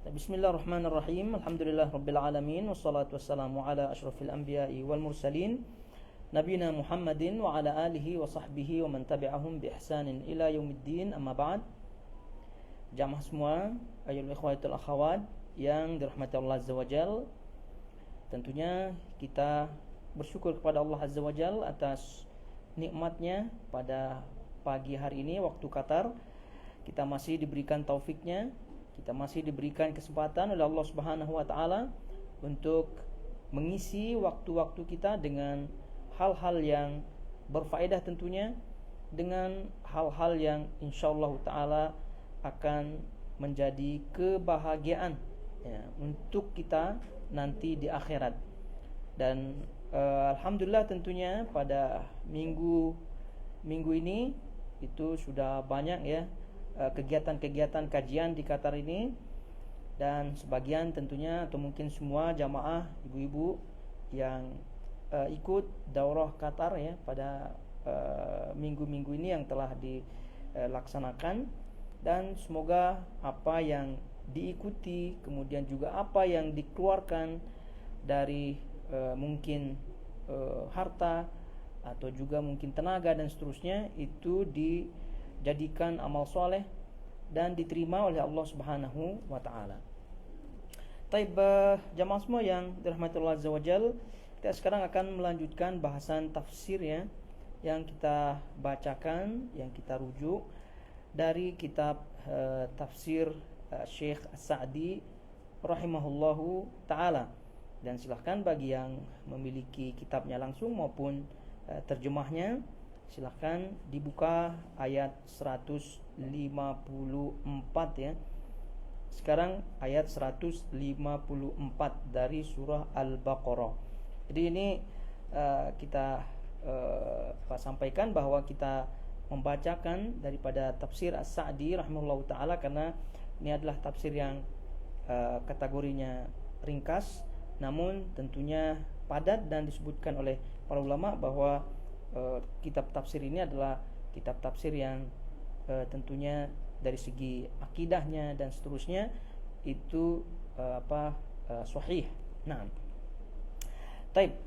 Bismillahirrahmanirrahim. Alhamdulillah rabbil alamin wassalatu wassalamu ala asyrafil anbiya'i wal mursalin nabiyina Muhammadin wa ala alihi wa sahbihi wa man tabi'ahum bi ihsanin ila yaumiddin. Amma ba'd. Jamaah semua, ayyuhal ikhwatul akhawat yang dirahmati Allah Azza wa Jal, tentunya kita bersyukur kepada Allah Azza wa Jal atas nikmatnya pada pagi hari ini waktu Qatar. Kita masih diberikan taufiknya, kita masih diberikan kesempatan oleh Allah Subhanahu wa taala untuk mengisi waktu-waktu kita dengan hal-hal yang berfaedah, tentunya dengan hal-hal yang insyaallah taala akan menjadi kebahagiaan ya, untuk kita nanti di akhirat. Dan alhamdulillah tentunya pada minggu ini itu sudah banyak ya kegiatan-kegiatan kajian di Qatar ini, dan sebagian tentunya atau mungkin semua jamaah ibu-ibu yang ikut daurah Qatar ya pada minggu-minggu ini yang telah dilaksanakan, dan semoga apa yang diikuti kemudian juga apa yang dikeluarkan dari mungkin harta atau juga mungkin tenaga dan seterusnya itu dijadikan amal soleh dan diterima oleh Allah Subhanahu wa taala. Taib, jamaah semua yang dirahmati Allah Azza wa Jal, kita sekarang akan melanjutkan bahasan tafsir ya, yang kita bacakan, yang kita rujuk dari kitab tafsir Syekh As-Sa'di rahimahullahu taala. Dan silahkan bagi yang memiliki kitabnya langsung maupun terjemahnya, silahkan dibuka ayat 154 ya. Sekarang ayat 154 dari surah Al-Baqarah. Jadi ini kita sampaikan bahwa kita membacakan daripada tafsir As-Sa'di rahimahullahu taala karena ini adalah tafsir yang kategorinya ringkas namun tentunya padat, dan disebutkan oleh para ulama bahwa kitab tafsir ini adalah kitab tafsir yang tentunya dari segi akidahnya dan seterusnya itu sahih. Nah, taib.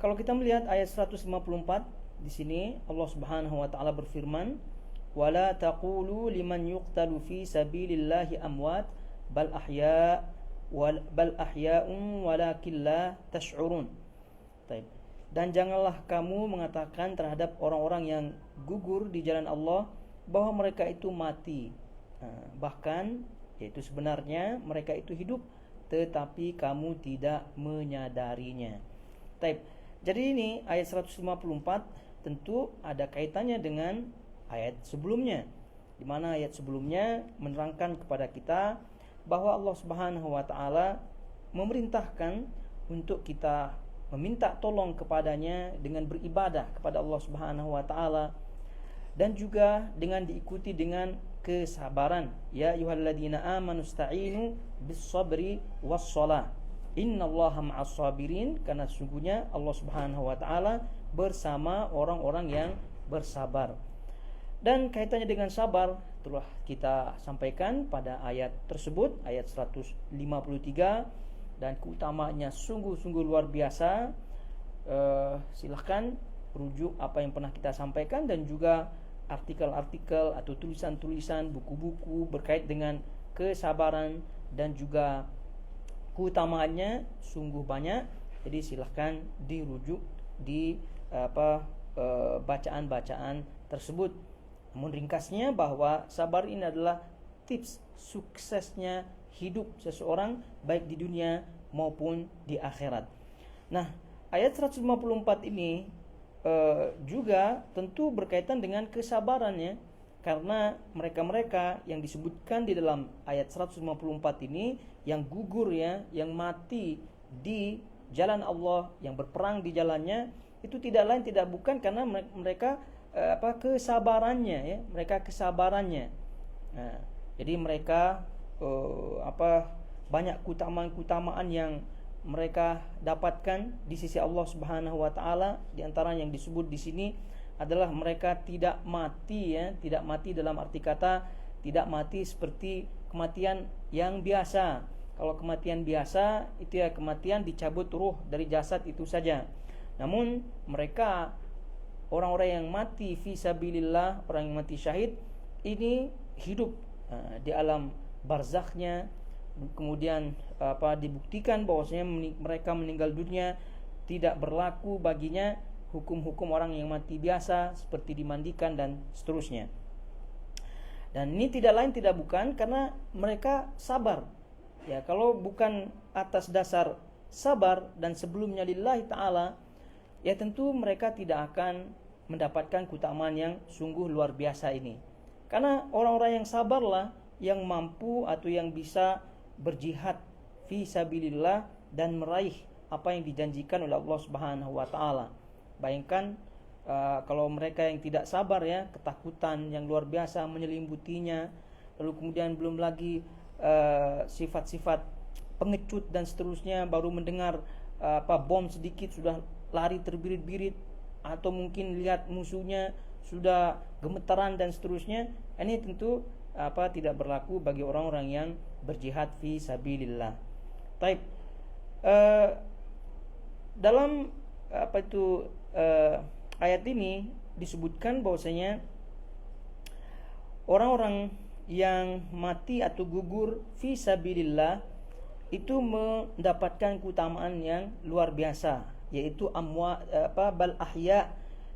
Kalau kita melihat ayat 154 di sini Allah Subhanahu wa taala berfirman, "Wala taqulu liman yuqtalu fi sabilillahi amwat bal ahya'un walakin la tash'urun." Taib. Dan janganlah kamu mengatakan terhadap orang-orang yang gugur di jalan Allah bahwa mereka itu mati. Bahkan yaitu sebenarnya mereka itu hidup, tetapi kamu tidak menyadarinya. Taib. Jadi ini ayat 154 tentu ada kaitannya dengan ayat sebelumnya, di mana ayat sebelumnya menerangkan kepada kita bahwa Allah Subhanahu wa taala memerintahkan untuk kita meminta tolong kepadanya dengan beribadah kepada Allah Subhanahu wa taala, dan juga dengan diikuti dengan kesabaran. Ya ayyuhalladzina amanu sta'inu bis-sabri was-shalah innallaha ma'as sabirin, karena sesungguhnya Allah Subhanahu wa taala bersama orang-orang yang bersabar. Dan kaitannya dengan sabar telah kita sampaikan pada ayat tersebut, ayat 153, dan keutamaannya sungguh-sungguh luar biasa. Silahkan rujuk apa yang pernah kita sampaikan dan juga artikel-artikel atau tulisan-tulisan, buku-buku berkait dengan kesabaran dan juga keutamaannya sungguh banyak. Jadi silahkan dirujuk di bacaan-bacaan tersebut. Namun ringkasnya bahwa sabar ini adalah tips suksesnya hidup seseorang baik di dunia maupun di akhirat. Nah, ayat 154 ini juga tentu berkaitan dengan kesabarannya, karena mereka-mereka yang disebutkan di dalam ayat 154 ini yang gugur ya, yang mati di jalan Allah, yang berperang di jalannya, itu tidak lain tidak bukan karena mereka kesabarannya ya, kesabarannya. Nah, jadi mereka banyak keutamaan yang mereka dapatkan di sisi Allah Subhanahu wa taala. Di antara yang disebut di sini adalah mereka tidak mati ya, tidak mati dalam arti kata tidak mati seperti kematian yang biasa. Kalau kematian biasa itu ya kematian dicabut ruh dari jasad itu saja. Namun mereka orang-orang yang mati fi sabilillah, orang yang mati syahid ini hidup di alam barzakhnya, kemudian dibuktikan bahwasanya mereka meninggal dunia tidak berlaku baginya hukum-hukum orang yang mati biasa seperti dimandikan dan seterusnya. Dan ini tidak lain tidak bukan karena mereka sabar. Ya, kalau bukan atas dasar sabar dan sebelumnya lillahi ta'ala, ya tentu mereka tidak akan mendapatkan keutamaan yang sungguh luar biasa ini. Karena orang-orang yang sabarlah yang mampu atau yang bisa berjihad fi sabilillah dan meraih apa yang dijanjikan oleh Allah Subhanahu wa taala. Bayangkan kalau mereka yang tidak sabar ya, ketakutan yang luar biasa menyelimputinya, lalu kemudian belum lagi sifat-sifat pengecut dan seterusnya, baru mendengar bom sedikit sudah lari terbirit-birit, atau mungkin lihat musuhnya sudah gemetaran dan seterusnya. Ini tentu tidak berlaku bagi orang-orang yang berjihad fi sabilillah. Taib. Dalam ayat ini disebutkan bahwasanya orang-orang yang mati atau gugur fi sabilillah itu mendapatkan keutamaan yang luar biasa, yaitu bal ahya.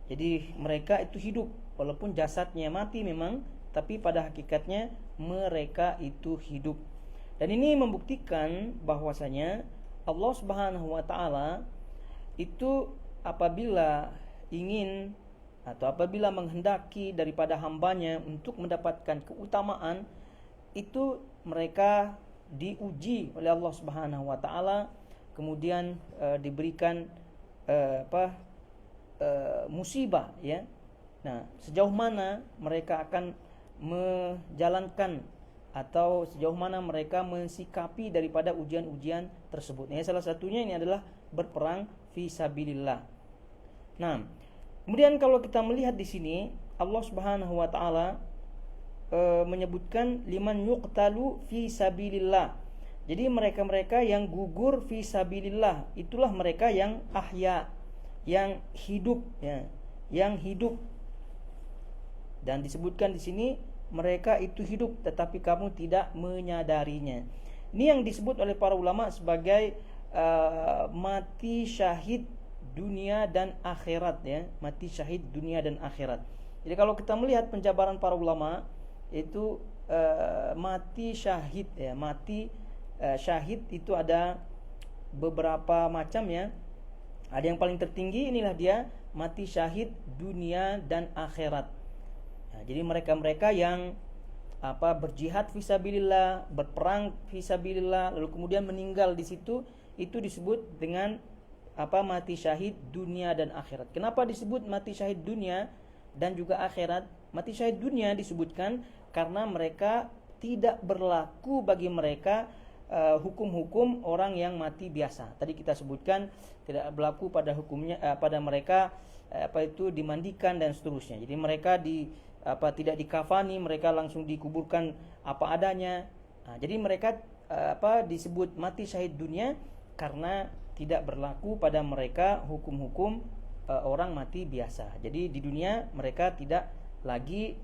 Jadi mereka itu hidup walaupun jasadnya mati memang, tapi pada hakikatnya mereka itu hidup. Dan ini membuktikan bahwasanya Allah Subhanahu wa taala itu apabila ingin atau apabila menghendaki daripada hambanya untuk mendapatkan keutamaan, itu mereka diuji oleh Allah Subhanahu wa taala, kemudian diberikan musibah ya. Nah, sejauh mana mereka akan menjalankan atau sejauh mana mereka mensikapi daripada ujian-ujian tersebut. Nah, salah satunya ini adalah berperang fi sabilillah. Nah, kemudian kalau kita melihat di sini Allah Subhanahu wa taala menyebutkan liman yuqtalu fi sabilillah. Jadi mereka-mereka yang gugur fi sabilillah, itulah mereka yang ahya, yang hidup ya, yang hidup. Dan disebutkan di sini mereka itu hidup tetapi kamu tidak menyadarinya. Ini yang disebut oleh para ulama sebagai mati syahid dunia dan akhirat ya, mati syahid dunia dan akhirat. Jadi kalau kita melihat penjabaran para ulama itu mati syahid ya, mati syahid itu ada beberapa macam ya. Ada yang paling tertinggi, inilah dia mati syahid dunia dan akhirat. Nah, jadi mereka-mereka yang berjihad fisabilillah, berperang fisabilillah, lalu kemudian meninggal di situ, itu disebut dengan mati syahid dunia dan akhirat. Kenapa disebut mati syahid dunia dan juga akhirat? Mati syahid dunia disebutkan karena mereka tidak berlaku bagi mereka hukum-hukum orang yang mati biasa. Tadi kita sebutkan tidak berlaku pada hukumnya pada mereka dimandikan dan seterusnya. Jadi mereka tidak dikafani, mereka langsung dikuburkan apa adanya. Nah, jadi mereka disebut mati syahid dunia karena tidak berlaku pada mereka hukum-hukum orang mati biasa. Jadi di dunia mereka tidak lagi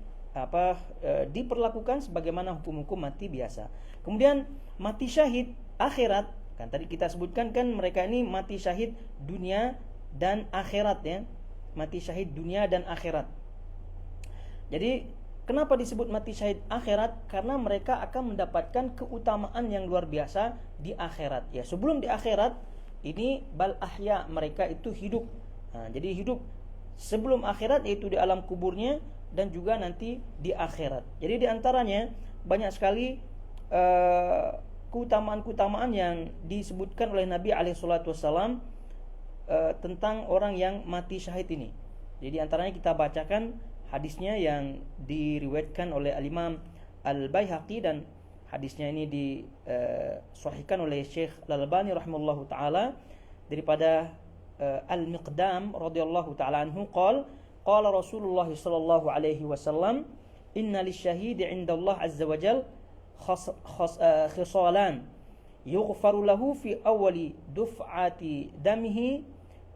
diperlakukan sebagaimana hukum-hukum mati biasa. Kemudian mati syahid akhirat, kan tadi kita sebutkan kan mereka ini mati syahid dunia dan akhirat ya. Mati syahid dunia dan akhirat. Jadi kenapa disebut mati syahid akhirat? Karena mereka akan mendapatkan keutamaan yang luar biasa di akhirat ya. Sebelum di akhirat ini bal ahya, mereka itu hidup. Nah, jadi hidup sebelum akhirat, yaitu di alam kuburnya dan juga nanti di akhirat. Jadi di antaranya banyak sekali keutamaan-keutamaan yang disebutkan oleh Nabi SAW tentang orang yang mati syahid ini. Jadi antaranya kita bacakan hadisnya yang diriwayatkan oleh Al-Imam Al-Baihaqi, dan hadisnya ini disahihkan oleh Syekh Al-Albani rahimahullahu taala daripada Al-Miqdam radhiyallahu taala anhu qala Rasulullah sallallahu alaihi wasallam inna lisyahidi 'inda Allah azza wa jalla khisalan yughfaru lahu fi awwali duf'ati damihi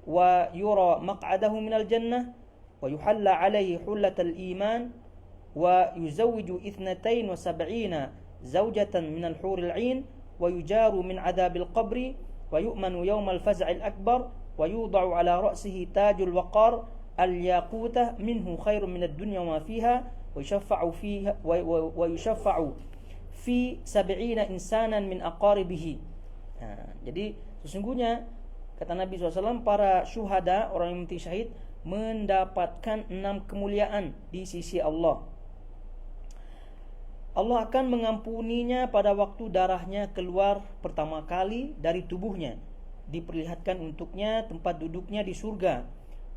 wa yura maq'adahu minal jannah wa yuhalla alaihi hullatal iman wa yuzawwiju 72 zawjatan minal huril 'ain wa yujaru min 'adzabil qabri wa yu'manu yawmal faz'il akbar wa yudha'u 'ala ra'sihi tajul waqar al-yaqutah minhu khairun minad dunya wa ma fiha wa yushaffa'u fiha wa yushaffa'u fi 70 insanan min aqaribihi. Jadi sesungguhnya kata Nabi SAW, para syuhada, orang yang mati syahid, mendapatkan 6 kemuliaan di sisi Allah. Allah akan mengampuninya pada waktu darahnya keluar pertama kali dari tubuhnya. Diperlihatkan untuknya tempat duduknya di surga.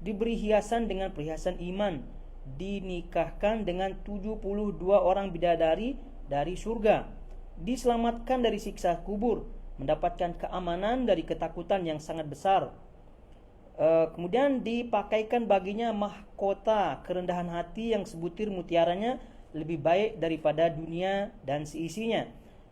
Diberi hiasan dengan perhiasan iman. Dinikahkan dengan 72 orang bidadari dari surga. Diselamatkan dari siksa kubur. Mendapatkan keamanan dari ketakutan yang sangat besar. Kemudian dipakaikan baginya mahkota kerendahan hati yang sebutir mutiaranya lebih baik daripada dunia dan seisinya,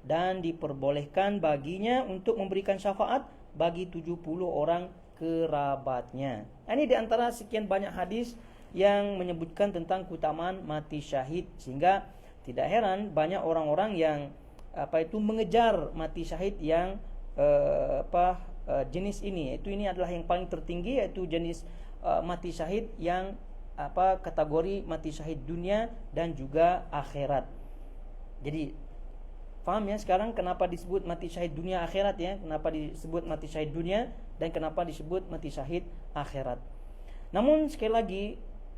dan diperbolehkan baginya untuk memberikan syafaat bagi 70 orang kerabatnya. Ini diantara sekian banyak hadis yang menyebutkan tentang keutamaan mati syahid, sehingga tidak heran banyak orang-orang yang mengejar mati syahid yang jenis ini, yaitu ini adalah yang paling tertinggi, yaitu jenis mati syahid yang kategori mati syahid dunia dan juga akhirat. Jadi paham ya sekarang kenapa disebut mati syahid dunia akhirat ya, kenapa disebut mati syahid dunia dan kenapa disebut mati syahid akhirat. Namun sekali lagi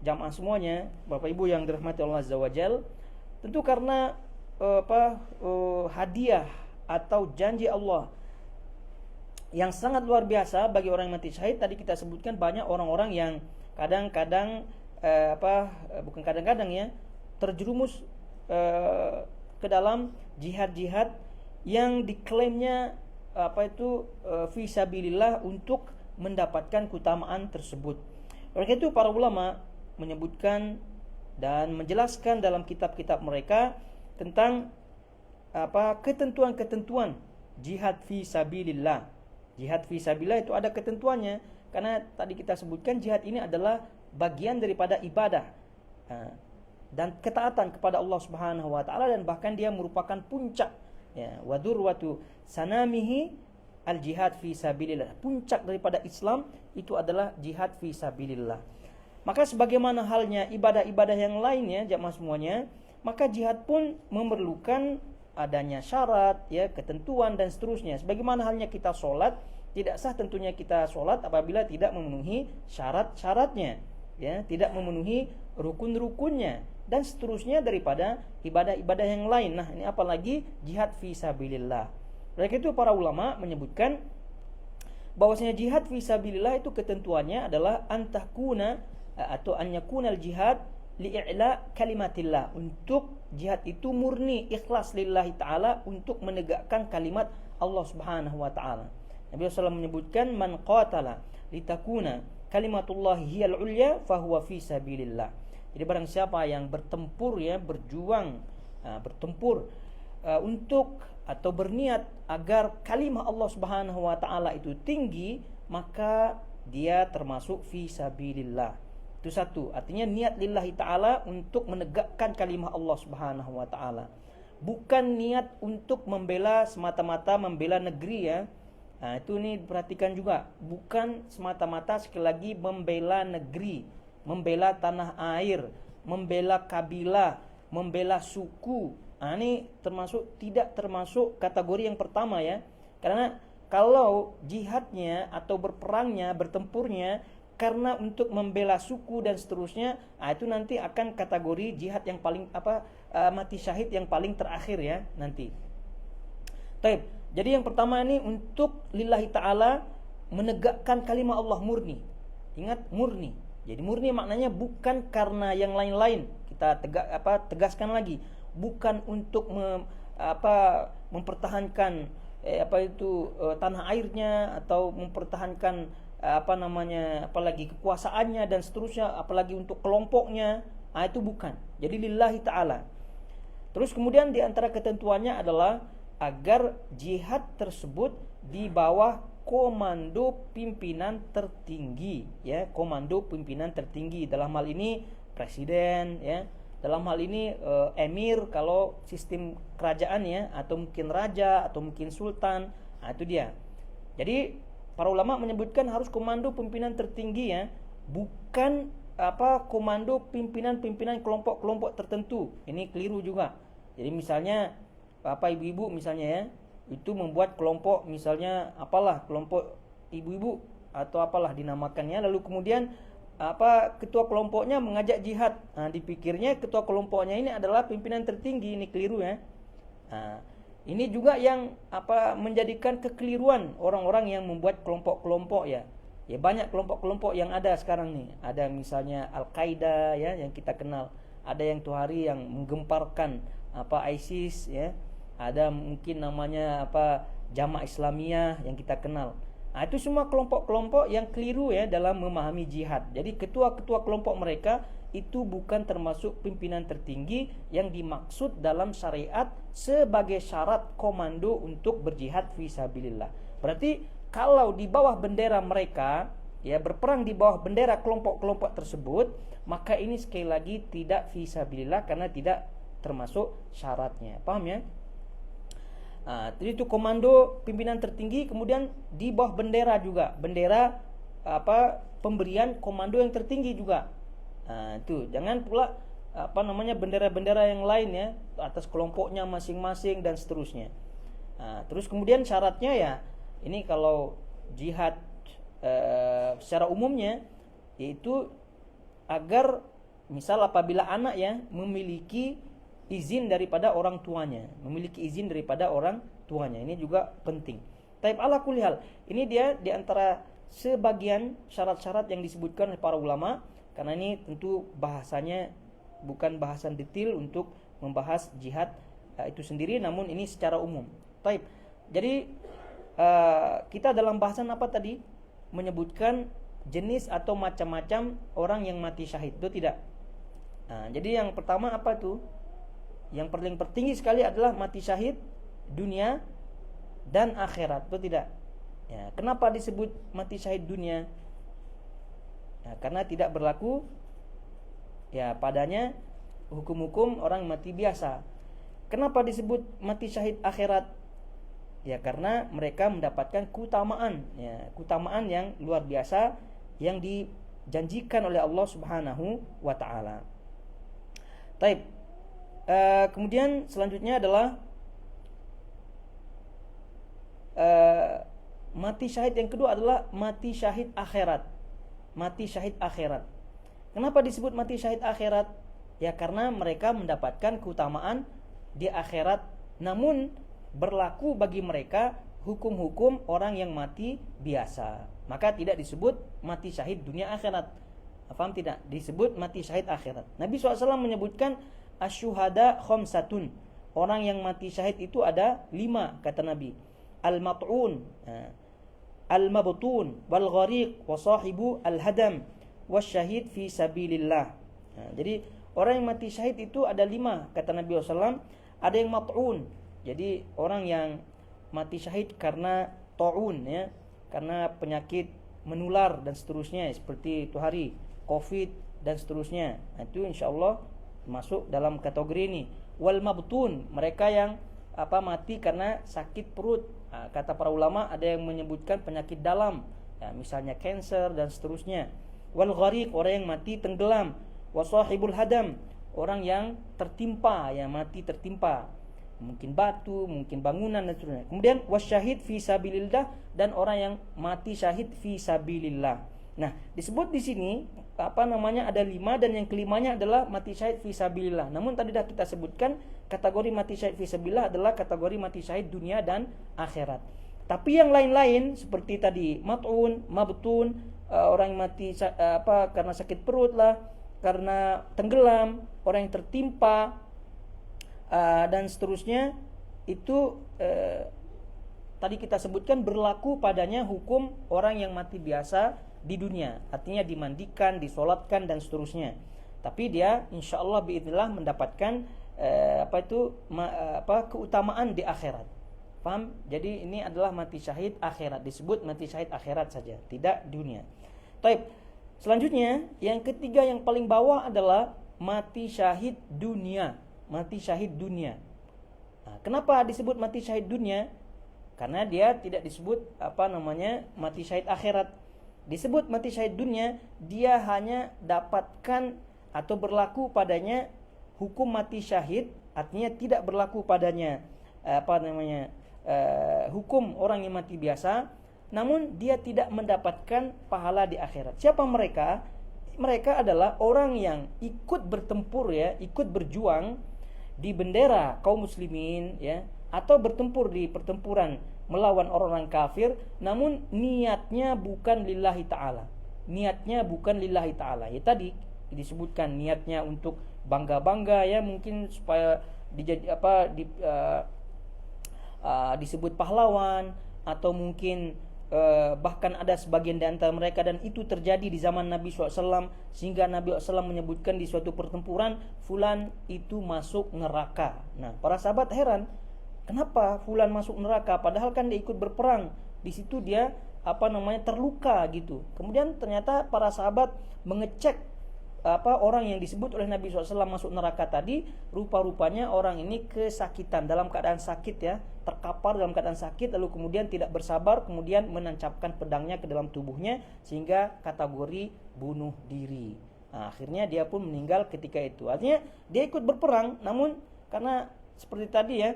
jamaah semuanya, Bapak Ibu yang dirahmati Allah Azza wa Jalla, tentu karena hadiah atau janji Allah yang sangat luar biasa bagi orang yang mati syahid. Tadi kita sebutkan banyak orang-orang yang kadang-kadang bukan kadang-kadang ya, terjerumus ke dalam jihad-jihad yang diklaimnya fi sabilillah untuk mendapatkan keutamaan tersebut. Oleh itu para ulama menyebutkan dan menjelaskan dalam kitab-kitab mereka tentang ketentuan-ketentuan jihad fi sabilillah. Jihad fi sabilillah itu ada ketentuannya, karena tadi kita sebutkan jihad ini adalah bagian daripada ibadah dan ketaatan kepada Allah Subhanahu wa taala, dan bahkan dia merupakan puncak ya, wadurwatu sanamihi al-jihad fi sabilillah. Puncak daripada Islam itu adalah jihad fi sabilillah. Maka sebagaimana halnya ibadah-ibadah yang lainnya jamaah semuanya, maka jihad pun memerlukan adanya syarat ya, ketentuan dan seterusnya. Sebagaimana halnya kita sholat, tidak sah tentunya kita sholat apabila tidak memenuhi syarat-syaratnya ya, tidak memenuhi rukun-rukunnya dan seterusnya daripada ibadah-ibadah yang lain. Nah, ini apalagi jihad fi sabilillah. Oleh itu para ulama menyebutkan bahwasanya jihad fi sabilillah itu ketentuannya adalah antahkuna atau an yakunal jihad li'ila kalimatillah. Untuk jihad itu murni ikhlas lillahi ta'ala, untuk menegakkan kalimat Allah Subhanahu wa ta'ala. Nabi SAW menyebutkan man qatala litakuna kalimatullahi hiyal ulya fahuwa fi sabilillah. Jadi barang siapa yang bertempur ya, berjuang bertempur untuk atau berniat agar kalimah Allah Subhanahu wa taala itu tinggi, maka dia termasuk fi sabilillah. Itu satu, artinya niat lillahi taala untuk menegakkan kalimah Allah Subhanahu wa taala. Bukan niat untuk membela semata-mata membela negeri ya. Nah, itu nih perhatikan juga, bukan semata-mata sekali lagi membela negeri, membela tanah air, membela kabilah, membela suku. Nah, ini tidak termasuk kategori yang pertama ya. Karena kalau jihadnya atau berperangnya, bertempurnya karena untuk membela suku dan seterusnya, nah itu nanti akan kategori jihad yang paling mati syahid yang paling terakhir ya nanti. Baik. Jadi yang pertama ini untuk lillahi ta'ala, menegakkan kalimat Allah murni. Ingat, murni. Jadi murni maknanya bukan karena yang lain-lain. Kita tegaskan lagi, bukan untuk mempertahankan tanah airnya atau mempertahankan apalagi kekuasaannya dan seterusnya, apalagi untuk kelompoknya. Itu bukan. Jadi lillahi ta'ala. Terus kemudian di antara ketentuannya adalah agar jihad tersebut di bawah komando pimpinan tertinggi, ya, komando pimpinan tertinggi. Dalam hal ini presiden, ya. Dalam hal ini emir kalau sistem kerajaan, ya, atau mungkin raja atau mungkin sultan. Nah, itu dia. Jadi para ulama menyebutkan harus komando pimpinan tertinggi, ya, bukan komando pimpinan kelompok-kelompok tertentu. Ini keliru juga. Jadi misalnya ibu-ibu misalnya, ya, itu membuat kelompok, misalnya kelompok ibu-ibu atau dinamakannya, lalu kemudian ketua kelompoknya mengajak jihad. Nah, dipikirnya ketua kelompoknya ini adalah pimpinan tertinggi. Ini keliru, ya. Nah, ini juga yang menjadikan kekeliruan orang-orang yang membuat kelompok-kelompok, ya. Ya, banyak kelompok-kelompok yang ada sekarang nih. Ada misalnya Al-Qaeda, ya, yang kita kenal. Ada yang tuh hari yang menggemparkan ISIS, ya. Ada mungkin namanya Jamaah Islamiyah yang kita kenal. Nah, itu semua kelompok-kelompok yang keliru, ya, dalam memahami jihad. Jadi ketua-ketua kelompok mereka itu bukan termasuk pimpinan tertinggi yang dimaksud dalam syariat sebagai syarat komando untuk berjihad fisabilillah. Berarti kalau di bawah bendera mereka, ya, berperang di bawah bendera kelompok-kelompok tersebut, maka ini sekali lagi tidak fisabilillah karena tidak termasuk syaratnya. Paham, ya? Jadi itu komando pimpinan tertinggi, kemudian di bawah bendera juga, bendera pemberian komando yang tertinggi juga. Itu jangan pula bendera-bendera yang lain, ya, atas kelompoknya masing-masing dan seterusnya. Terus kemudian syaratnya, ya, ini kalau jihad secara umumnya yaitu agar misal apabila anak, ya, memiliki izin daripada orang tuanya, Ini juga penting. Taib ala kulli hal. Ini dia di antara sebagian syarat-syarat yang disebutkan oleh para ulama, karena ini tentu bahasanya bukan bahasan detail untuk membahas jihad itu sendiri, namun ini secara umum. Taib. Jadi kita dalam bahasan apa tadi menyebutkan jenis atau macam-macam orang yang mati syahid, itu tidak. Jadi yang pertama apa tuh? Yang paling tertinggi sekali adalah mati syahid dunia dan akhirat, itu tidak. Ya, kenapa disebut mati syahid dunia? Ya, karena tidak berlaku, ya, padanya hukum-hukum orang mati biasa. Kenapa disebut mati syahid akhirat? Ya, karena mereka mendapatkan keutamaan, ya, keutamaan yang luar biasa yang dijanjikan oleh Allah Subhanahu wa taala. Taib. Kemudian selanjutnya adalah mati syahid yang kedua adalah mati syahid akhirat. Mati syahid akhirat. Kenapa disebut mati syahid akhirat? Ya, karena mereka mendapatkan keutamaan di akhirat, namun berlaku bagi mereka hukum-hukum orang yang mati biasa. Maka tidak disebut mati syahid dunia akhirat. Paham tidak? Disebut mati syahid akhirat. Nabi SAW menyebutkan asyuhada khamsatun. Orang yang mati syahid itu ada 5, kata Nabi. Al-mat'un, al-mabtun, wal-ghariq, wa sahibu al-hadam, wasyahid fi sabilillah. Jadi orang yang mati syahid itu ada 5, kata Nabi SAW. Ada yang mat'un, jadi orang yang mati syahid karena ta'un, ya, karena penyakit menular dan seterusnya, seperti itu hari Covid dan seterusnya. Itu insyaallah masuk dalam kategori ini. Wal mabtun, mereka yang mati karena sakit perut. Kata para ulama ada yang menyebutkan penyakit dalam, ya, misalnya kanker dan seterusnya. Wal ghariq, orang yang mati tenggelam. Wasahibul hadam, orang yang tertimpa, ya, mati tertimpa, mungkin batu, mungkin bangunan dan seterusnya. Kemudian wasyahid fi sabilillah, dan orang yang mati syahid fi sabilillah. Nah, disebut di sini ada 5, dan yang kelimanya adalah mati syahid fi sabilillah. Namun tadi dah kita sebutkan kategori mati syahid fi sabilillah adalah kategori mati syahid dunia dan akhirat. Tapi yang lain-lain seperti tadi mat'un, mabtun, orang yang mati karena sakit perut lah, karena tenggelam, orang yang tertimpa dan seterusnya, itu tadi kita sebutkan berlaku padanya hukum orang yang mati biasa di dunia, artinya dimandikan, disolatkan dan seterusnya. Tapi dia insyaallah biidznillah mendapatkan keutamaan di akhirat. Paham? Jadi ini adalah mati syahid akhirat, disebut mati syahid akhirat saja, tidak dunia. Taib. Selanjutnya, yang ketiga yang paling bawah adalah mati syahid dunia. Mati syahid dunia. Nah, kenapa disebut mati syahid dunia? Karena dia tidak disebut mati syahid akhirat. Disebut mati syahid dunia, dia hanya dapatkan atau berlaku padanya hukum mati syahid, artinya tidak berlaku padanya hukum orang yang mati biasa, namun dia tidak mendapatkan pahala di akhirat. Siapa mereka? Mereka adalah orang yang ikut bertempur ya, ikut berjuang di bendera kaum muslimin ya, atau bertempur di pertempuran melawan orang-orang kafir, namun niatnya bukan lillahi ta'ala. Niatnya bukan lillahi ta'ala. Ya tadi disebutkan niatnya untuk bangga-bangga ya, mungkin supaya disebut pahlawan, atau mungkin bahkan ada sebagian di antara mereka, dan itu terjadi di zaman Nabi SAW, sehingga Nabi SAW menyebutkan di suatu pertempuran, fulan itu masuk neraka. Nah, para sahabat heran, kenapa fulan masuk neraka? Padahal kan dia ikut berperang. Di situ dia terluka gitu. Kemudian ternyata para sahabat mengecek orang yang disebut oleh Nabi SAW masuk neraka tadi, rupa-rupanya orang ini kesakitan, dalam keadaan sakit ya, terkapar dalam keadaan sakit, lalu kemudian tidak bersabar, kemudian menancapkan pedangnya ke dalam tubuhnya, sehingga kategori bunuh diri. Nah, akhirnya dia pun meninggal ketika itu. Artinya dia ikut berperang, namun karena seperti tadi ya,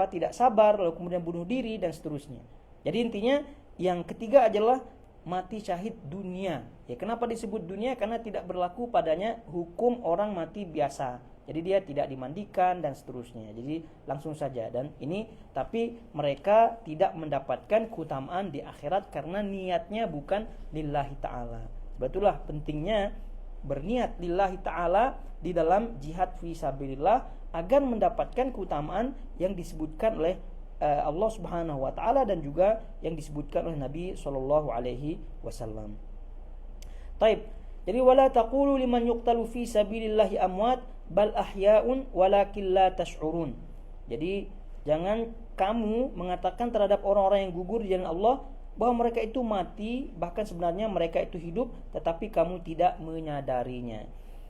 tidak sabar, lalu kemudian bunuh diri dan seterusnya. Jadi intinya yang ketiga adalah mati syahid dunia. Ya, kenapa disebut dunia? Karena tidak berlaku padanya hukum orang mati biasa. Jadi dia tidak dimandikan dan seterusnya. Jadi langsung saja. Dan ini tapi mereka tidak mendapatkan keutamaan di akhirat karena niatnya bukan lillahi ta'ala. Betullah pentingnya berniat lillahi ta'ala di dalam jihad fi sabilillah agar mendapatkan keutamaan yang disebutkan oleh Allah Subhanahu wa taala dan juga yang disebutkan oleh Nabi sallallahu alaihi wasallam. Taib. Jadi wala taqulu liman yuqtalu fi sabilillahi amwat bal ahya'un walakin la tash'urun. Jadi jangan kamu mengatakan terhadap orang-orang yang gugur di jalan Allah bahwa mereka itu mati, bahkan sebenarnya mereka itu hidup, tetapi kamu tidak menyadarinya.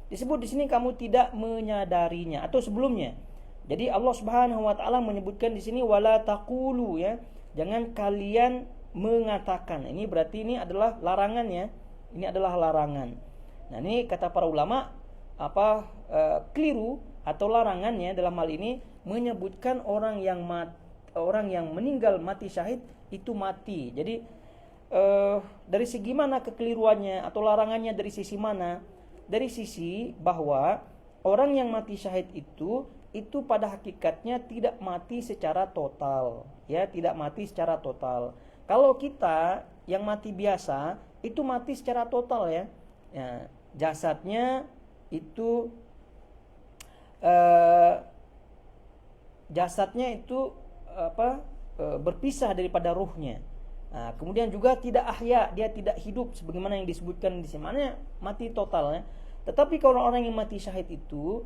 Disebut di sini kamu tidak menyadarinya atau sebelumnya. Jadi Allah Subhanahu wa taala menyebutkan di sini wala taqulu ya. Jangan kalian mengatakan. Ini berarti ini adalah larangan ya. Ini adalah larangan. Nah, ini kata para ulama keliru atau larangannya dalam hal ini menyebutkan orang yang meninggal mati syahid itu mati. Jadi dari segi mana kekeliruannya atau larangannya, dari sisi mana? Dari sisi bahwa orang yang mati syahid itu pada hakikatnya tidak mati secara total, ya, tidak mati secara total. Kalau kita yang mati biasa itu mati secara total ya, jasadnya itu berpisah daripada ruhnya. Nah, kemudian juga tidak ahya, dia tidak hidup sebagaimana yang disebutkan di sini, mana mati totalnya. Tetapi kalau orang yang mati syahid itu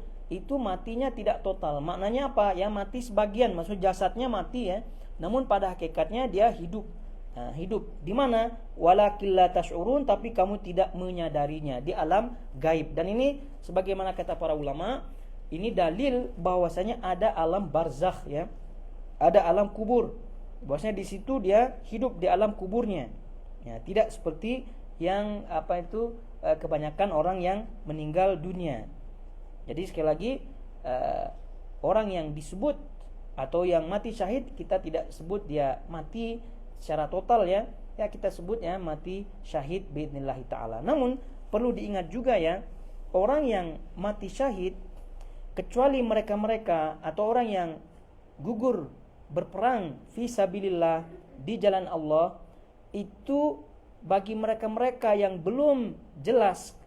matinya tidak total. Maknanya apa? Ya mati sebagian, maksud jasadnya mati ya, namun pada hakikatnya dia hidup. Nah, hidup di mana? Walakin la tash'urun, tapi kamu tidak menyadarinya, di alam gaib. Dan ini sebagaimana kata para ulama, ini dalil bahwasanya ada alam barzakh ya. Ada alam kubur. Bahwasanya di situ dia hidup di alam kuburnya. Ya, tidak seperti yang kebanyakan orang yang meninggal dunia. Jadi sekali lagi orang yang disebut atau yang mati syahid, kita tidak sebut dia mati secara total ya. Ya kita sebut ya mati syahid biidznillah taala. Namun perlu diingat juga ya, orang yang mati syahid kecuali mereka-mereka atau orang yang gugur berperang fi sabilillah di jalan Allah, itu bagi mereka-mereka yang belum jelas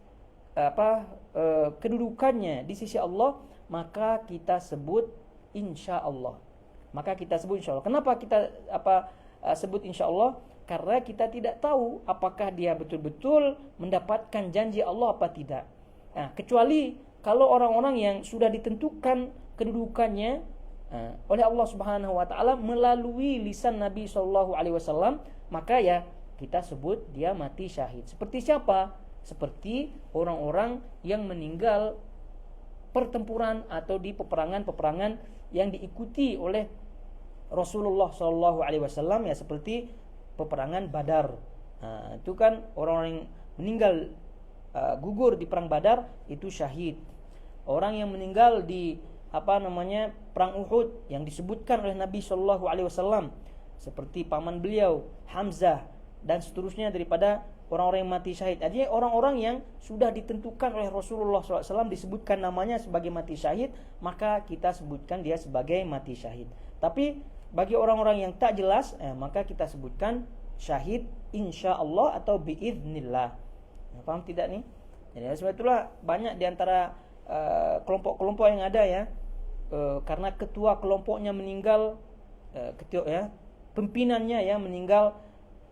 kedudukannya di sisi Allah, maka kita sebut insyaallah. Maka kita sebut insyaallah. Kenapa kita sebut insyaallah? Karena kita tidak tahu apakah dia betul-betul mendapatkan janji Allah apa tidak. Nah, kecuali kalau orang-orang yang sudah ditentukan kedudukannya oleh Allah Subhanahu wa taala melalui lisan Nabi sallallahu alaihi wasallam, maka ya kita sebut dia mati syahid. Seperti siapa? Seperti orang-orang yang meninggal pertempuran atau di peperangan-peperangan yang diikuti oleh Rasulullah sallallahu alaihi wasallam, ya seperti peperangan Badar. Itu kan orang-orang yang meninggal gugur di perang Badar itu syahid. Orang yang meninggal di perang Uhud yang disebutkan oleh Nabi sallallahu alaihi wasallam seperti paman beliau Hamzah dan seterusnya daripada orang-orang yang mati syahid. Artinya orang-orang yang sudah ditentukan oleh Rasulullah SAW disebutkan namanya sebagai mati syahid, maka kita sebutkan dia sebagai mati syahid. Tapi bagi orang-orang yang tak jelas, maka kita sebutkan syahid insyaallah atau biiznillah. Paham tidak nih? Jadi sebab itulah banyak diantara kelompok-kelompok yang ada ya, karena ketua kelompoknya meninggal, pimpinannya ya meninggal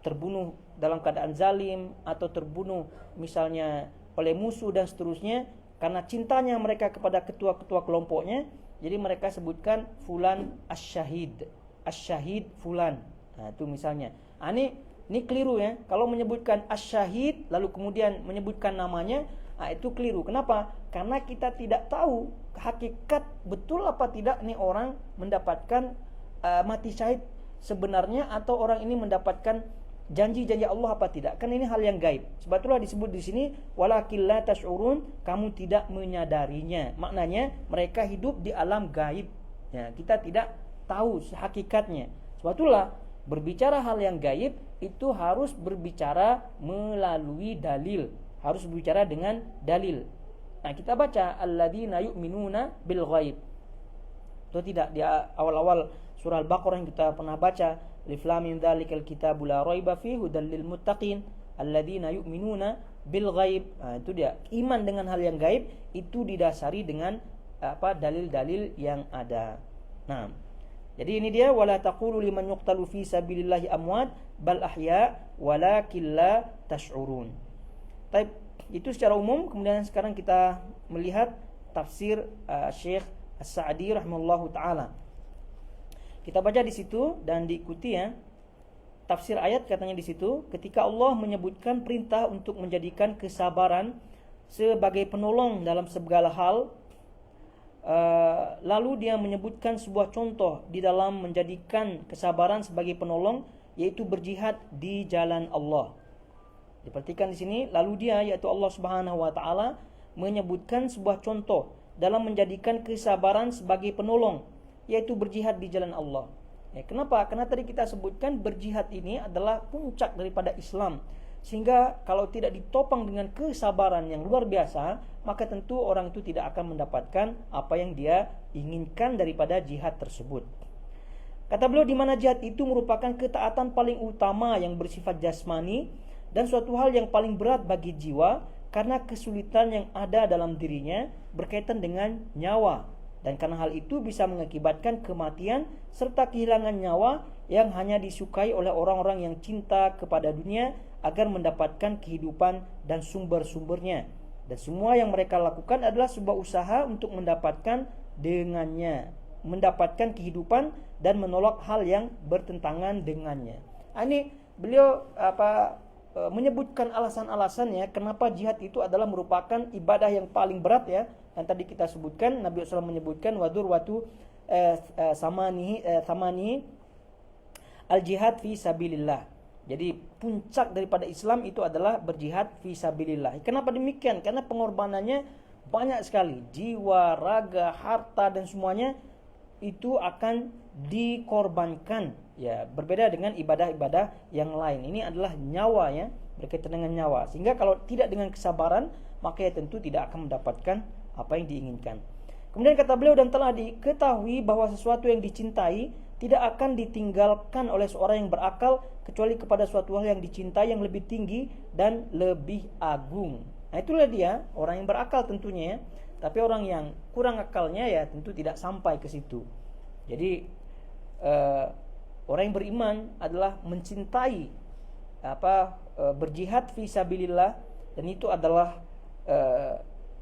terbunuh dalam keadaan zalim atau terbunuh misalnya oleh musuh dan seterusnya, karena cintanya mereka kepada ketua-ketua kelompoknya, jadi mereka sebutkan fulan asyahid fulan. Itu misalnya. Ini keliru ya. Kalau menyebutkan asyahid lalu kemudian menyebutkan namanya, itu keliru. Kenapa? Karena kita tidak tahu hakikat betul apa tidak nih orang mendapatkan mati syahid sebenarnya, atau orang ini mendapatkan janji-janji Allah apa tidak. Kan ini hal yang gaib. Sebab itulah disebut di sini walakin la tash'urun, kamu tidak menyadarinya. Maknanya mereka hidup di alam gaib. Ya, kita tidak tahu hakikatnya. Sebab itulah berbicara hal yang gaib itu harus berbicara melalui dalil, harus berbicara dengan dalil. Nah, kita baca alladzina yu'minuna bil ghaib. Atau tidak di awal-awal surah Al-Baqarah yang kita pernah baca, Alif Lam Mim dzalikal kitabu la raiba fihi hudal lil muttaqin alladzina yu'minuna bil ghaib. Itu dia. Iman dengan hal yang gaib itu didasari dengan dalil-dalil yang ada. Nah, jadi ini dia wala taqulu liman yuqtalu fi sabilillahi amwat bal ahya walakin la tash'urun. Baik, itu secara umum. Kemudian sekarang kita melihat tafsir Syekh As-Sa'di rahimahullahu taala. Kita baca di situ dan diikuti ya. Tafsir ayat katanya di situ, ketika Allah menyebutkan perintah untuk menjadikan kesabaran sebagai penolong dalam segala hal, lalu dia menyebutkan sebuah contoh di dalam menjadikan kesabaran sebagai penolong, yaitu berjihad di jalan Allah. Diperhatikan di sini, lalu dia yaitu Allah Subhanahu wa taala menyebutkan sebuah contoh dalam menjadikan kesabaran sebagai penolong, yaitu berjihad di jalan Allah. Kenapa? Karena tadi kita sebutkan berjihad ini adalah puncak daripada Islam. Sehingga kalau tidak ditopang dengan kesabaran yang luar biasa, maka tentu orang itu tidak akan mendapatkan apa yang dia inginkan daripada jihad tersebut. Kata beliau, di mana jihad itu merupakan ketaatan paling utama yang bersifat jasmani dan suatu hal yang paling berat bagi jiwa, karena kesulitan yang ada dalam dirinya berkaitan dengan nyawa. Dan karena hal itu bisa mengakibatkan kematian serta kehilangan nyawa yang hanya disukai oleh orang-orang yang cinta kepada dunia agar mendapatkan kehidupan dan sumber-sumbernya. Dan semua yang mereka lakukan adalah sebuah usaha untuk mendapatkan dengannya, mendapatkan kehidupan dan menolak hal yang bertentangan dengannya. Ini beliau menyebutkan alasan-alasannya kenapa jihad itu adalah merupakan ibadah yang paling berat ya. Dan tadi kita sebutkan Nabi SAW menyebutkan wadur watu samani al-jihad fi sabilillah. Jadi puncak daripada Islam itu adalah berjihad fi sabilillah. Kenapa demikian? Karena pengorbanannya banyak sekali. Jiwa, raga, harta dan semuanya itu akan dikorbankan. Ya, berbeda dengan ibadah-ibadah yang lain. Ini adalah nyawa ya, berkaitan dengan nyawa. Sehingga kalau tidak dengan kesabaran, maka ya tentu tidak akan mendapatkan apa yang diinginkan. Kemudian kata beliau, dan telah diketahui bahwa sesuatu yang dicintai tidak akan ditinggalkan oleh seorang yang berakal kecuali kepada suatu hal yang dicintai yang lebih tinggi dan lebih agung. Nah, itulah dia orang yang berakal tentunya ya. Tapi orang yang kurang akalnya ya tentu tidak sampai ke situ. Jadi orang yang beriman adalah mencintai berjihad fi sabilillah, dan itu adalah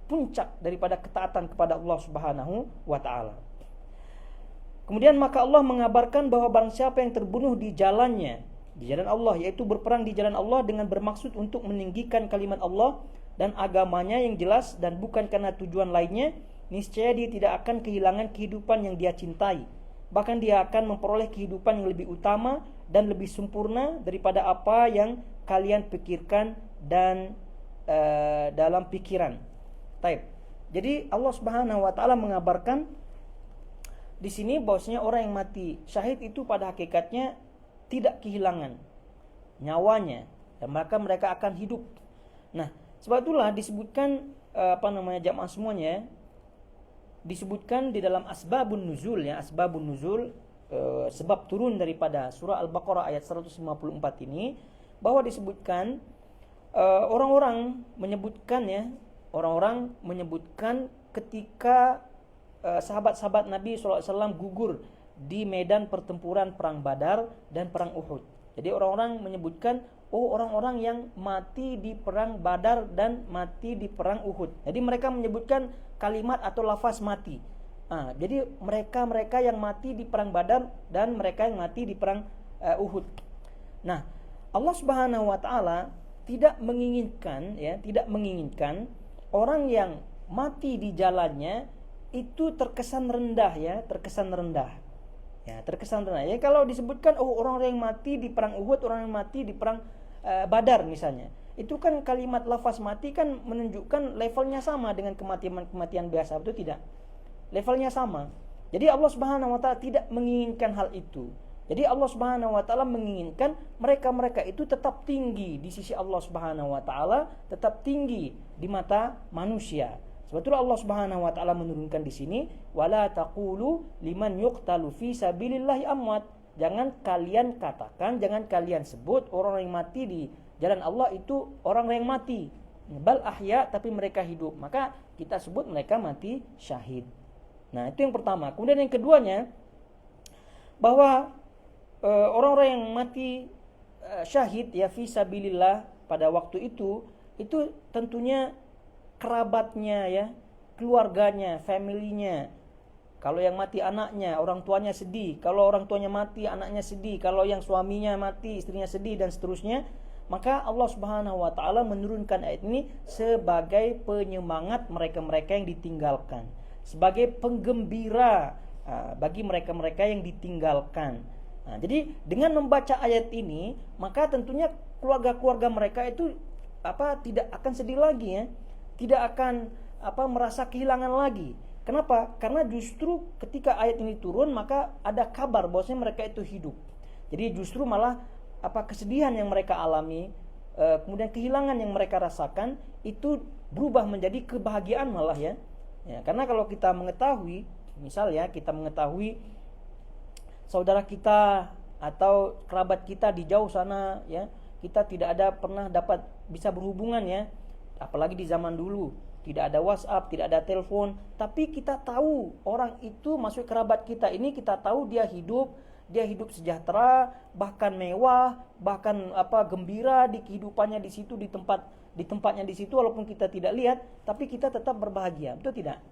puncak daripada ketaatan kepada Allah Subhanahu wa taala. Kemudian maka Allah mengabarkan bahwa barang siapa yang terbunuh di jalannya, di jalan Allah, yaitu berperang di jalan Allah dengan bermaksud untuk meninggikan kalimat Allah dan agamanya yang jelas dan bukan karena tujuan lainnya, niscaya dia tidak akan kehilangan kehidupan yang dia cintai. Bahkan dia akan memperoleh kehidupan yang lebih utama dan lebih sempurna daripada apa yang kalian pikirkan dan dalam pikiran. Taib. Jadi Allah Subhanahu wa taala mengabarkan di sini bahwasanya orang yang mati syahid itu pada hakikatnya tidak kehilangan nyawanya dan maka mereka akan hidup. Nah, sebab itulah disebutkan jamaah semuanya disebutkan di dalam asbabun nuzul ya, asbabun nuzul sebab turun daripada surah Al-Baqarah ayat 154 ini, bahwa disebutkan orang-orang menyebutkan ketika sahabat-sahabat Nabi SAW gugur di medan pertempuran perang Badar dan perang Uhud. Jadi orang-orang menyebutkan orang-orang yang mati di perang Badar dan mati di perang Uhud. Jadi mereka menyebutkan kalimat atau lafaz mati. Jadi mereka yang mati di perang Badar dan mereka yang mati di perang Uhud. Nah, Allah Subhanahu wa taala tidak menginginkan orang yang mati di jalannya itu terkesan rendah. Ya, kalau disebutkan orang yang mati di perang Uhud, orang yang mati di perang Badar misalnya, itu kan kalimat lafaz mati kan menunjukkan levelnya sama dengan kematian biasa, betul tidak? Levelnya sama. Jadi Allah Subhanahu wa taala tidak menginginkan hal itu. Jadi Allah Subhanahu wa taala menginginkan mereka itu tetap tinggi di sisi Allah Subhanahu wa taala, tetap tinggi di mata manusia. Sebetulnya Allah Subhanahu wa taala menurunkan di sini, wala taqulu liman yuqtalu fi sabilillahi amwat. Jangan kalian katakan, jangan kalian sebut orang yang mati di jalan Allah itu orang yang mati. Bal ahya, tapi mereka hidup. Maka kita sebut mereka mati syahid. Nah, itu yang pertama. Kemudian yang keduanya, bahwa orang-orang yang mati syahid ya fi sabilillah pada waktu itu tentunya kerabatnya ya, keluarganya, familynya. Kalau yang mati anaknya, orang tuanya sedih. Kalau orang tuanya mati, anaknya sedih. Kalau yang suaminya mati, istrinya sedih dan seterusnya. Maka Allah Subhanahu wa taala menurunkan ayat ini sebagai penyemangat mereka-mereka yang ditinggalkan, sebagai penggembira bagi mereka-mereka yang ditinggalkan. Nah, jadi dengan membaca ayat ini, maka tentunya keluarga-keluarga mereka itu tidak akan sedih lagi ya. Tidak akan merasa kehilangan lagi. Kenapa? Karena justru ketika ayat ini turun, maka ada kabar bahwasanya mereka itu hidup. Jadi justru malah kesedihan yang mereka alami, kemudian kehilangan yang mereka rasakan itu berubah menjadi kebahagiaan malah ya. Karena kalau kita mengetahui, misal ya, kita mengetahui saudara kita atau kerabat kita di jauh sana ya, kita tidak ada pernah dapat bisa berhubungan ya. Apalagi di zaman dulu tidak ada WhatsApp, tidak ada telepon, tapi kita tahu orang itu masuk kerabat kita ini, kita tahu dia hidup sejahtera, bahkan mewah, bahkan gembira di kehidupannya di situ, di tempatnya di situ, walaupun kita tidak lihat, tapi kita tetap berbahagia, betul tidak?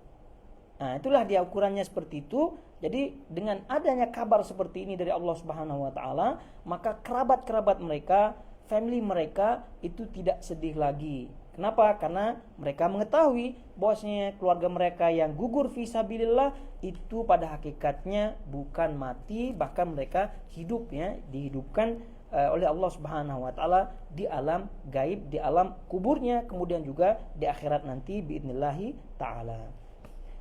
Nah, itulah dia ukurannya seperti itu. Jadi dengan adanya kabar seperti ini dari Allah Subhanahu wa taala, maka kerabat-kerabat mereka, family mereka itu tidak sedih lagi. Kenapa? Karena mereka mengetahui bahwasanya keluarga mereka yang gugur fi sabilillah itu pada hakikatnya bukan mati, bahkan mereka hidup ya, dihidupkan oleh Allah Subhanahu wa taala di alam gaib, di alam kuburnya, kemudian juga di akhirat nanti biidznillah taala.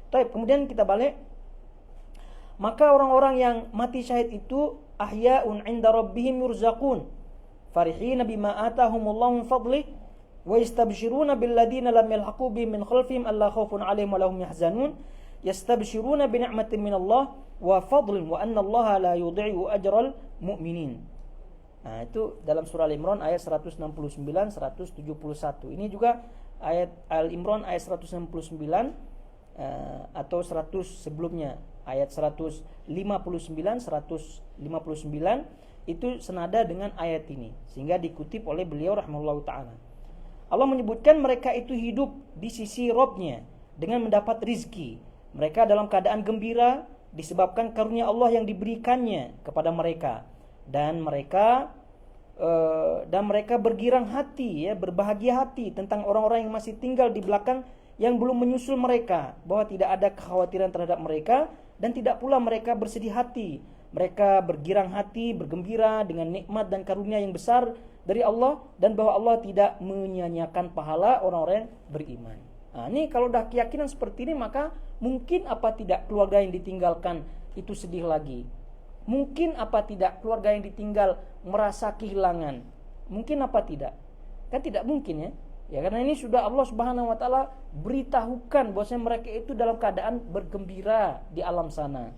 Baik, kemudian kita balik. Maka orang-orang yang mati syahid itu ahya'un 'inda rabbihim yurzaqun farihina bima atahumullahu min fadlihi wa yastabshiruna billadina lam yalhaqu bihim min khalfihim alla khaufun 'alaihim wa lahum yahzanun yastabshiruna bi ni'matin min Allah wa fadlin wa anna Allah la yudhi'u ajral mu'minin. Nah, itu dalam surah Al-Imran ayat 169 171. Ini juga ayat Al-Imran ayat 169 atau 100 sebelumnya ayat 159 itu senada dengan ayat ini, sehingga dikutip oleh beliau rahimahullahu taala. Allah menyebutkan mereka itu hidup di sisi Rabb-nya dengan mendapat rizki. Mereka dalam keadaan gembira disebabkan karunia Allah yang diberikannya kepada mereka, dan mereka bergirang hati, ya, berbahagia hati tentang orang-orang yang masih tinggal di belakang yang belum menyusul mereka, bahwa tidak ada kekhawatiran terhadap mereka dan tidak pula mereka bersedih hati. Mereka bergirang hati, bergembira dengan nikmat dan karunia yang besar dari Allah, dan bahwa Allah tidak menyia-nyiakan pahala orang-orang yang beriman. Nah, ini kalau dah keyakinan seperti ini, maka mungkin apa tidak keluarga yang ditinggalkan itu sedih lagi. Mungkin apa tidak keluarga yang ditinggal merasa kehilangan. Mungkin apa tidak? Kan tidak mungkin, ya. Ya, karena ini sudah Allah Subhanahu wa taala beritahukan bahwasanya mereka itu dalam keadaan bergembira di alam sana.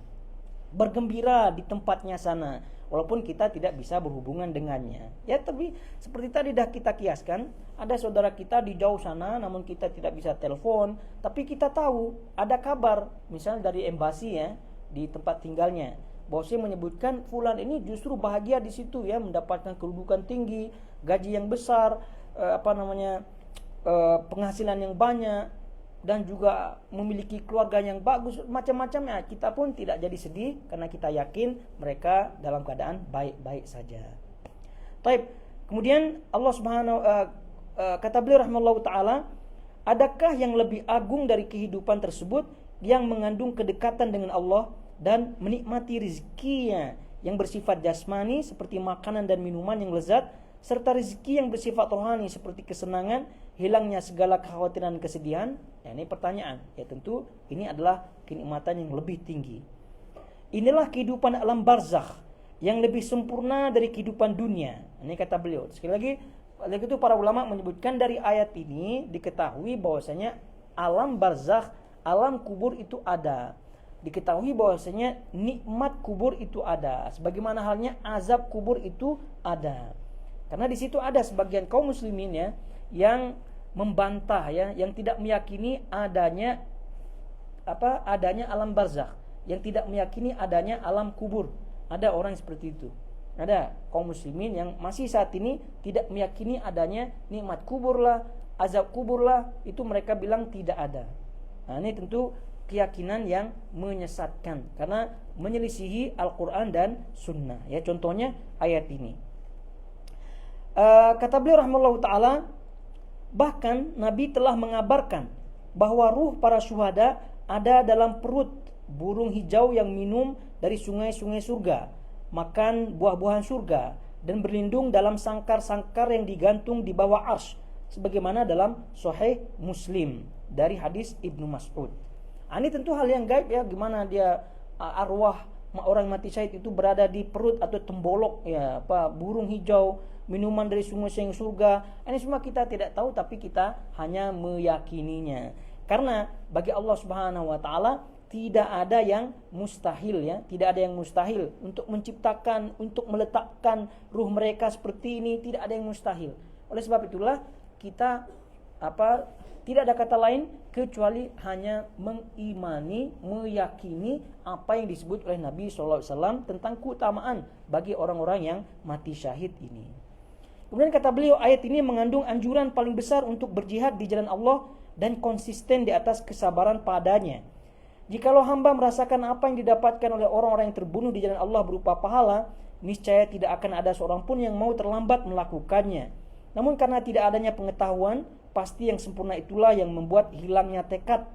Bergembira di tempatnya sana, walaupun kita tidak bisa berhubungan dengannya. Ya, tapi seperti tadi dah kita kiaskan, ada saudara kita di jauh sana namun kita tidak bisa telepon, tapi kita tahu ada kabar misalnya dari embasi, ya, di tempat tinggalnya, bahwasanya menyebutkan fulan ini justru bahagia di situ, ya, mendapatkan kedudukan tinggi, gaji yang besar, penghasilan yang banyak, dan juga memiliki keluarga yang bagus, macam-macam, ya. Kita pun tidak jadi sedih karena kita yakin mereka dalam keadaan baik-baik saja. Taib. Kemudian Allah Subhanahu kata beliau rahimahullahu taala, adakah yang lebih agung dari kehidupan tersebut yang mengandung kedekatan dengan Allah dan menikmati rizkinya yang bersifat jasmani seperti makanan dan minuman yang lezat, serta rezeki yang bersifat rohani seperti kesenangan, hilangnya segala kekhawatiran dan kesedihan? Ya, ini pertanyaan. Ya, tentu ini adalah kenikmatan yang lebih tinggi. Inilah kehidupan alam barzakh yang lebih sempurna dari kehidupan dunia. Ini kata beliau. Sekali lagi itu para ulama menyebutkan dari ayat ini diketahui bahwasanya alam barzakh, alam kubur itu ada. Diketahui bahwasanya nikmat kubur itu ada, sebagaimana halnya azab kubur itu ada. Karena di situ ada sebagian kaum muslimin, ya, yang membantah, ya, yang tidak meyakini adanya alam barzakh, yang tidak meyakini adanya alam kubur. Ada orang seperti itu. Ada kaum muslimin yang masih saat ini tidak meyakini adanya nikmat kubur lah, azab kubur lah, itu mereka bilang tidak ada. Nah, ini tentu keyakinan yang menyesatkan karena menyelisihi Al-Quran dan Sunnah. Ya, contohnya ayat ini. Kata beliau rahimahullahu ta'ala, bahkan Nabi telah mengabarkan bahwa ruh para syuhada ada dalam perut burung hijau yang minum dari sungai-sungai surga, makan buah-buahan surga, dan berlindung dalam sangkar-sangkar yang digantung di bawah arsy, sebagaimana dalam Sahih Muslim dari hadis Ibnu Mas'ud. Ini tentu hal yang gaib, ya, gimana dia arwah orang mati syahid itu berada di perut atau tembolok, ya, burung hijau, minuman dari sungai-sungai surga. Ini semua kita tidak tahu, tapi kita hanya meyakininya. Karena bagi Allah Subhanahu wa taala tidak ada yang mustahil, ya, tidak ada yang mustahil untuk menciptakan, untuk meletakkan ruh mereka seperti ini, tidak ada yang mustahil. Oleh sebab itulah kita tidak ada kata lain kecuali hanya mengimani, meyakini apa yang disebut oleh Nabi SAW tentang keutamaan bagi orang-orang yang mati syahid ini. Kemudian kata beliau, ayat ini mengandung anjuran paling besar untuk berjihad di jalan Allah dan konsisten di atas kesabaran padanya. Jikalau hamba merasakan apa yang didapatkan oleh orang-orang yang terbunuh di jalan Allah berupa pahala, niscaya tidak akan ada seorang pun yang mau terlambat melakukannya. Namun karena tidak adanya pengetahuan, pasti yang sempurna itulah yang membuat hilangnya tekad.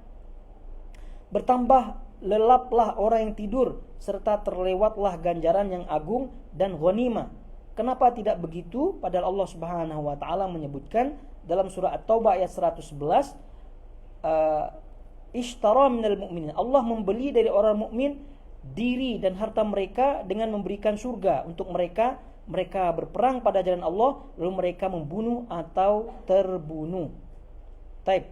Bertambah lelaplah orang yang tidur, serta terlewatlah ganjaran yang agung dan ghanimah. Kenapa tidak begitu? Padahal Allah Subhanahu wa taala menyebutkan dalam surah At-Taubah ayat 111, ishtara minal mu'minin, Allah membeli dari orang mukmin diri dan harta mereka dengan memberikan surga untuk mereka. Mereka berperang pada jalan Allah, lalu mereka membunuh atau terbunuh. Taib.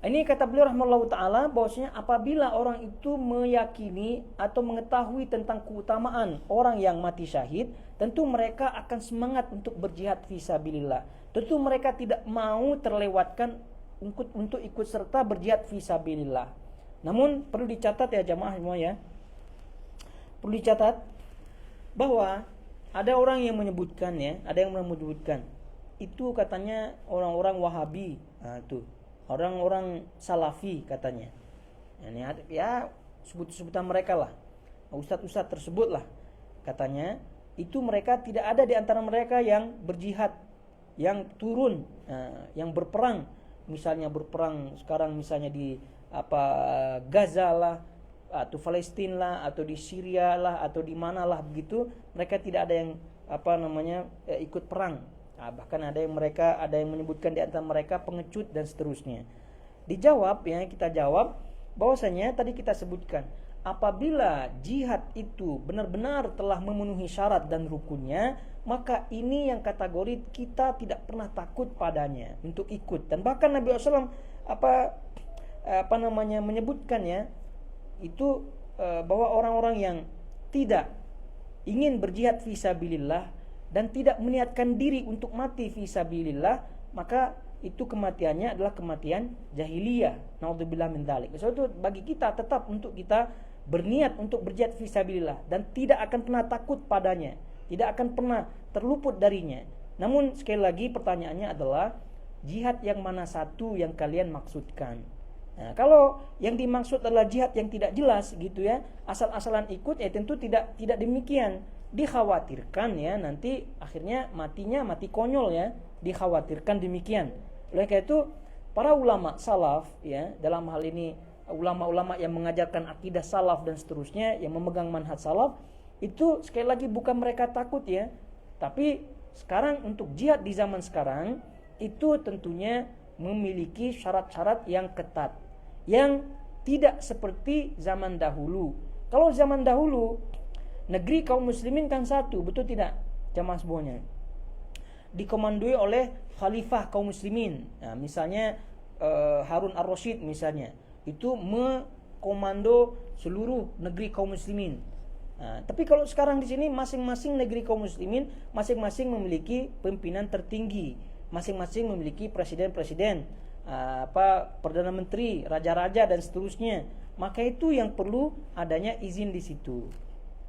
Ini kata beliau rahimahullahu ta'ala, bahwasanya apabila orang itu meyakini atau mengetahui tentang keutamaan orang yang mati syahid, tentu mereka akan semangat untuk berjihad fisabilillah. Tentu mereka tidak mau terlewatkan untuk ikut serta berjihad fisabilillah. Namun perlu dicatat, ya jamaah semua, ya, perlu dicatat bahwa ada orang yang menyebutkan, ya, ada yang menyebutkan itu katanya orang-orang Wahabi. Nah, tuh orang-orang Salafi katanya. Ini ya sebut-sebutan mereka lah, ustadz-ustadz tersebut lah, katanya itu mereka tidak ada di antara mereka yang berjihad, yang turun, yang berperang, misalnya berperang sekarang misalnya di Gaza lah, atau Palestina lah, atau di Syria lah, atau di mana lah begitu, mereka tidak ada yang ikut perang. Bahkan ada yang menyebutkan di antara mereka pengecut dan seterusnya. Dijawab ya, kita jawab bahwasanya tadi kita sebutkan, apabila jihad itu benar-benar telah memenuhi syarat dan rukunnya, maka ini yang kategori kita tidak pernah takut padanya untuk ikut. Dan bahkan Nabi SAW menyebutkan ya, itu bahwa orang-orang yang tidak ingin berjihad fisabilillah dan tidak meniatkan diri untuk mati fisabilillah, maka itu kematiannya adalah kematian jahiliyah. Naudzubillah min dzalik. Sebab itu bagi kita tetap untuk kita berniat untuk berjihad fisabilillah dan tidak akan pernah takut padanya, tidak akan pernah terluput darinya. Namun sekali lagi pertanyaannya adalah jihad yang mana satu yang kalian maksudkan? Nah, kalau yang dimaksud adalah jihad yang tidak jelas gitu ya, asal-asalan ikut, ya tentu tidak demikian. Dikhawatirkan ya nanti akhirnya matinya mati konyol ya, dikhawatirkan demikian. Oleh karena itu para ulama salaf ya, dalam hal ini ulama-ulama yang mengajarkan akidah salaf dan seterusnya, yang memegang manhaj salaf, itu sekali lagi bukan mereka takut ya, tapi sekarang untuk jihad di zaman sekarang itu tentunya memiliki syarat-syarat yang ketat, yang tidak seperti zaman dahulu. Kalau zaman dahulu negeri kaum muslimin kan satu, betul tidak jamaah semuanya? Dikomandoi oleh khalifah kaum muslimin. Nah, misalnya Harun ar-Rasyid misalnya, itu mengkomando seluruh negeri kaum muslimin. Nah, tapi kalau sekarang di sini masing-masing negeri kaum muslimin masing-masing memiliki pimpinan tertinggi, masing-masing memiliki presiden-presiden, perdana menteri, raja-raja dan seterusnya. Maka itu yang perlu adanya izin di situ.